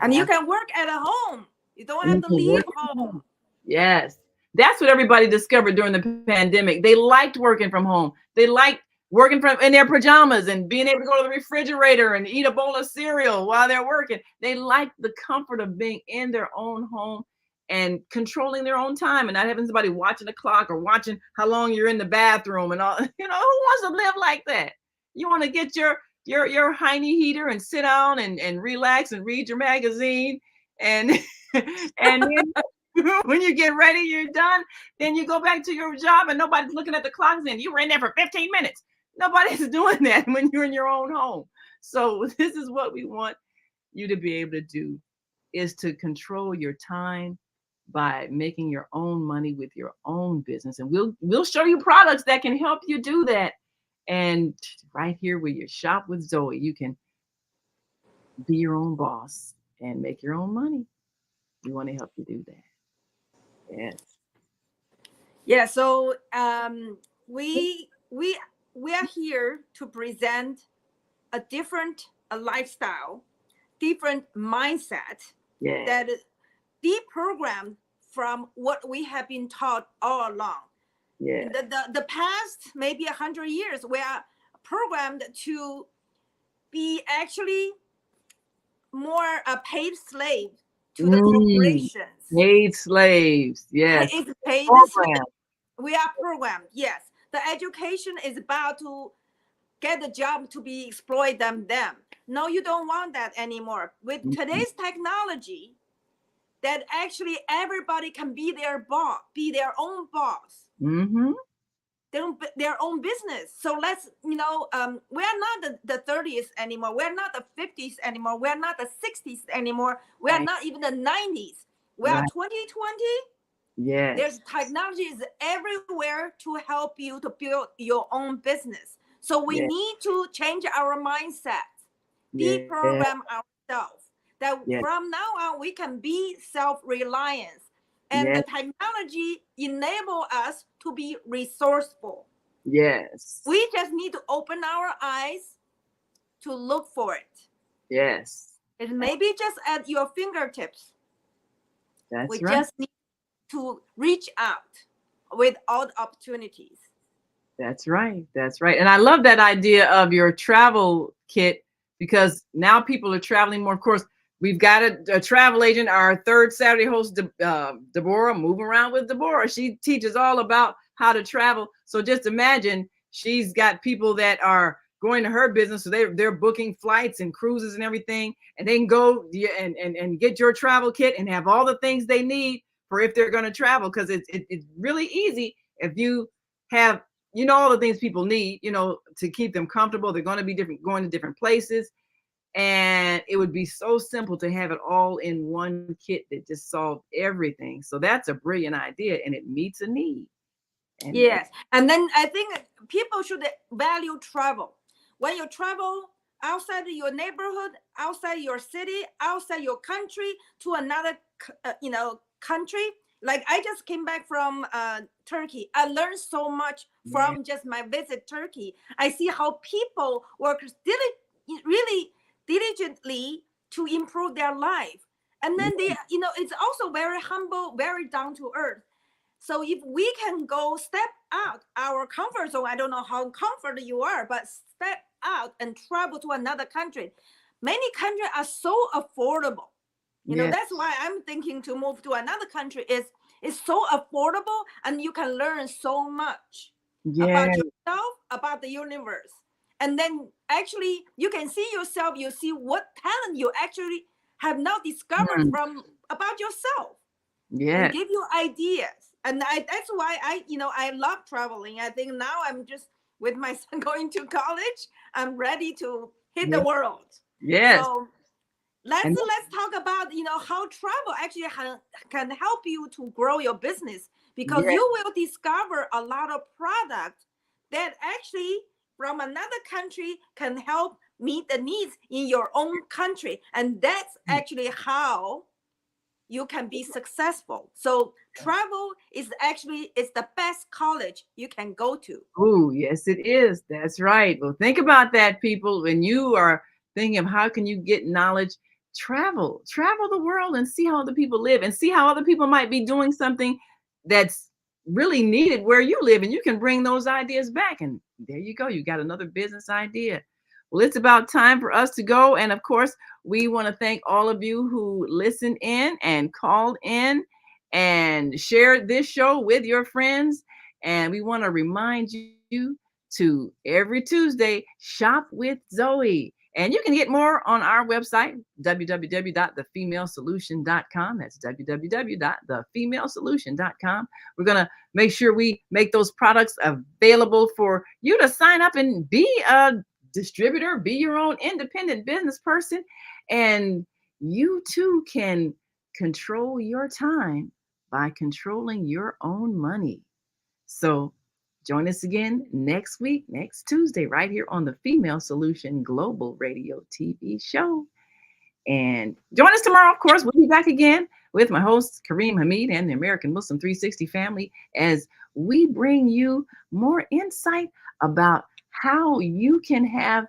And you can work at home. You don't have to leave home. Yes. That's what everybody discovered during the pandemic. They liked working from home. They liked working from in their pajamas and being able to go to the refrigerator and eat a bowl of cereal while they're working. They liked the comfort of being in their own home and controlling their own time and not having somebody watching the clock or watching how long you're in the bathroom and all. You know, who wants to live like that? You want to get your Hiney Heater and sit down and relax and read your magazine and and then when you get ready, you're done. Then you go back to your job and nobody's looking at the clock and you were in there for 15 minutes. Nobody's doing that when you're in your own home. So this is what we want you to be able to do, is to control your time by making your own money with your own business. And we'll show you products that can help you do that. And right here where you shop with Zoe, you can be your own boss and make your own money. We want to help you do that. Yes. Yeah. So we are here to present a different lifestyle, different mindset that is deprogrammed from what we have been taught all along. Yeah. The past maybe 100 years, we are programmed to be actually more a paid slave to the corporations. Paid slaves, yes. Paid slave. We are programmed, yes. The education is about to get the job to be exploit them. No, you don't want that anymore. With today's technology, that actually everybody can be their boss, be their own boss. Their own business. So let's, we're not the 30s anymore. We're not the 50s anymore. We're not the 60s anymore. We're not even the 90s. We are 2020. Yes. There's technology is everywhere to help you to build your own business. So we need to change our mindset, deprogram ourselves. That from now on we can be self-reliant. And the technology enable us to be resourceful. Yes. We just need to open our eyes to look for it. Yes. It may be just at your fingertips. That's we right. just need to reach out with all the opportunities. That's right. That's right. And I love that idea of your travel kit, because now people are traveling more. Of course, we've got a travel agent, our third Saturday host, Deborah, moving around with Deborah. She teaches all about how to travel. So just imagine she's got people that are going to her business. So they're booking flights and cruises and everything, and they can go and get your travel kit and have all the things they need for if they're going to travel. Because it's really easy if you have, you know, all the things people need, you know, to keep them comfortable. They're going to be going to different places. And it would be so simple to have it all in one kit that just solved everything. So that's a brilliant idea, and it meets a need. And yes. And then I think people should value travel. When you travel outside your neighborhood, outside your city, outside your country to another, country. Like I just came back from Turkey. I learned so much from just my visit Turkey. I see how people work really diligently to improve their life. And then they, it's also very humble, very down to earth. So if we can go step out our comfort zone, I don't know how comfortable you are, but step out and travel to another country. Many countries are so affordable. You know, that's why I'm thinking to move to another country. It's so affordable, and you can learn so much about yourself, about the universe. And then actually you can see yourself, you see what talent you actually have now discovered from about yourself. And give you ideas. And that's why I love traveling. I think now I'm just with my son going to college. I'm ready to hit the world. So let's talk about how travel actually can help you to grow your business, because you will discover a lot of products that actually from another country can help meet the needs in your own country. And that's actually how you can be successful. So travel is the best college you can go to. Oh, yes, it is. That's right. Well, think about that, people. When you are thinking of how can you get knowledge, travel the world and see how other people live, and see how other people might be doing something that's really needed where you live, and you can bring those ideas back. And there you go. You got another business idea. Well, it's about time for us to go. And of course, we want to thank all of you who listened in and called in and shared this show with your friends. And we want to remind you to every Tuesday, shop with Zoe. And you can get more on our website, www.thefemalesolution.com. That's www.thefemalesolution.com. We're going to make sure we make those products available for you to sign up and be a distributor, be your own independent business person, and you too can control your time by controlling your own money. So join us again next week, next Tuesday, right here on the Female Solution Global Radio TV show. And join us tomorrow, of course. We'll be back again with my host, Kareem Hamid, and the American Muslim 360 family, as we bring you more insight about how you can have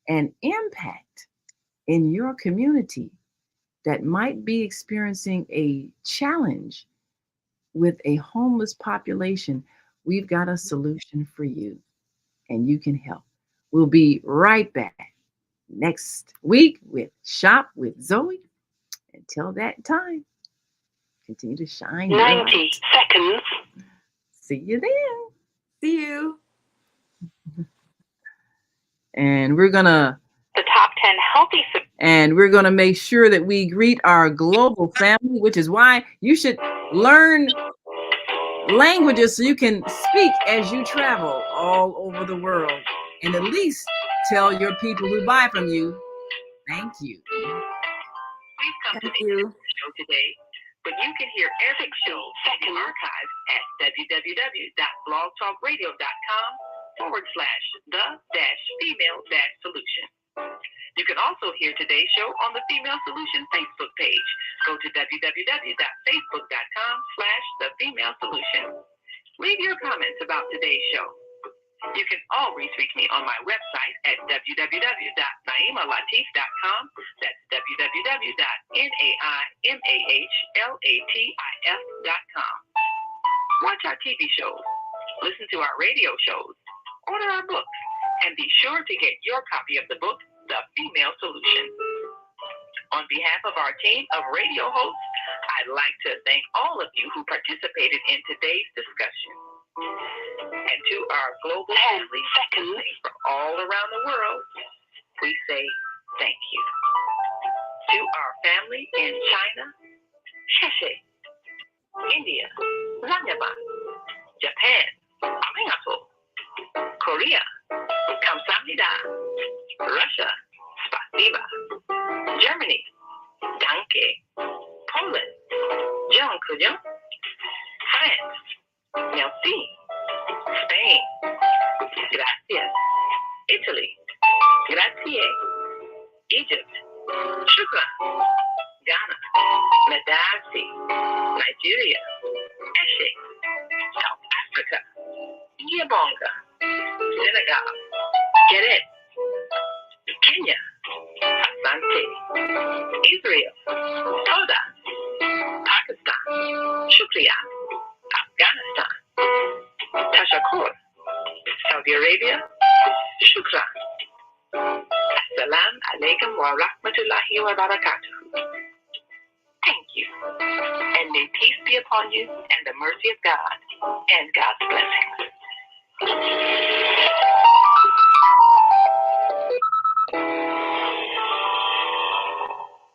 an impact in your community that might be experiencing a challenge with a homeless population. We've got a solution for you, and you can help. We'll be right back next week with Shop with Zoe. Until that time, continue to shine. 90 seconds. See you then. See you. And we're going to The top 10 healthy. And we're going to make sure that we greet our global family, which is why you should learn languages so you can speak as you travel all over the world, and at least tell your people who buy from you, thank you. We've come to the end of the show today, but you can hear every show second archive at www.blogtalkradio.com/the-female-solution. You can also hear today's show on the Female Solution Facebook page. Go to www.facebook.com/thefemalesolution. Leave your comments about today's show. You can always reach me on my website at www.naimalatif.com. That's www.naimalatif.com. Watch our TV shows, listen to our radio shows, order our books, and be sure to get your copy of the book, The Female Solution. On behalf of our team of radio hosts, I'd like to thank all of you who participated in today's discussion. And to our global family, secondly, from all around the world, we say thank you. To our family in China, sheshe. India, Zanyaba. Japan, arigato. Korea, kamsahamnida. Russia, spasiba. Germany, danke. Poland, dziękuję. France, merci. Spain, gracias. Italy, grazie. Egypt, shukran. Ghana, nadasi. Nigeria, eshe. South Africa, Nyabonga. Senegal, Geret. Kenya, asante. Israel, toda. Pakistan, shukriya. Afghanistan, tashakur. Saudi Arabia, shukran. Assalamu alaikum wa rahmatullahi wa barakatuh. Thank you. And may peace be upon you and the mercy of God and God's blessings.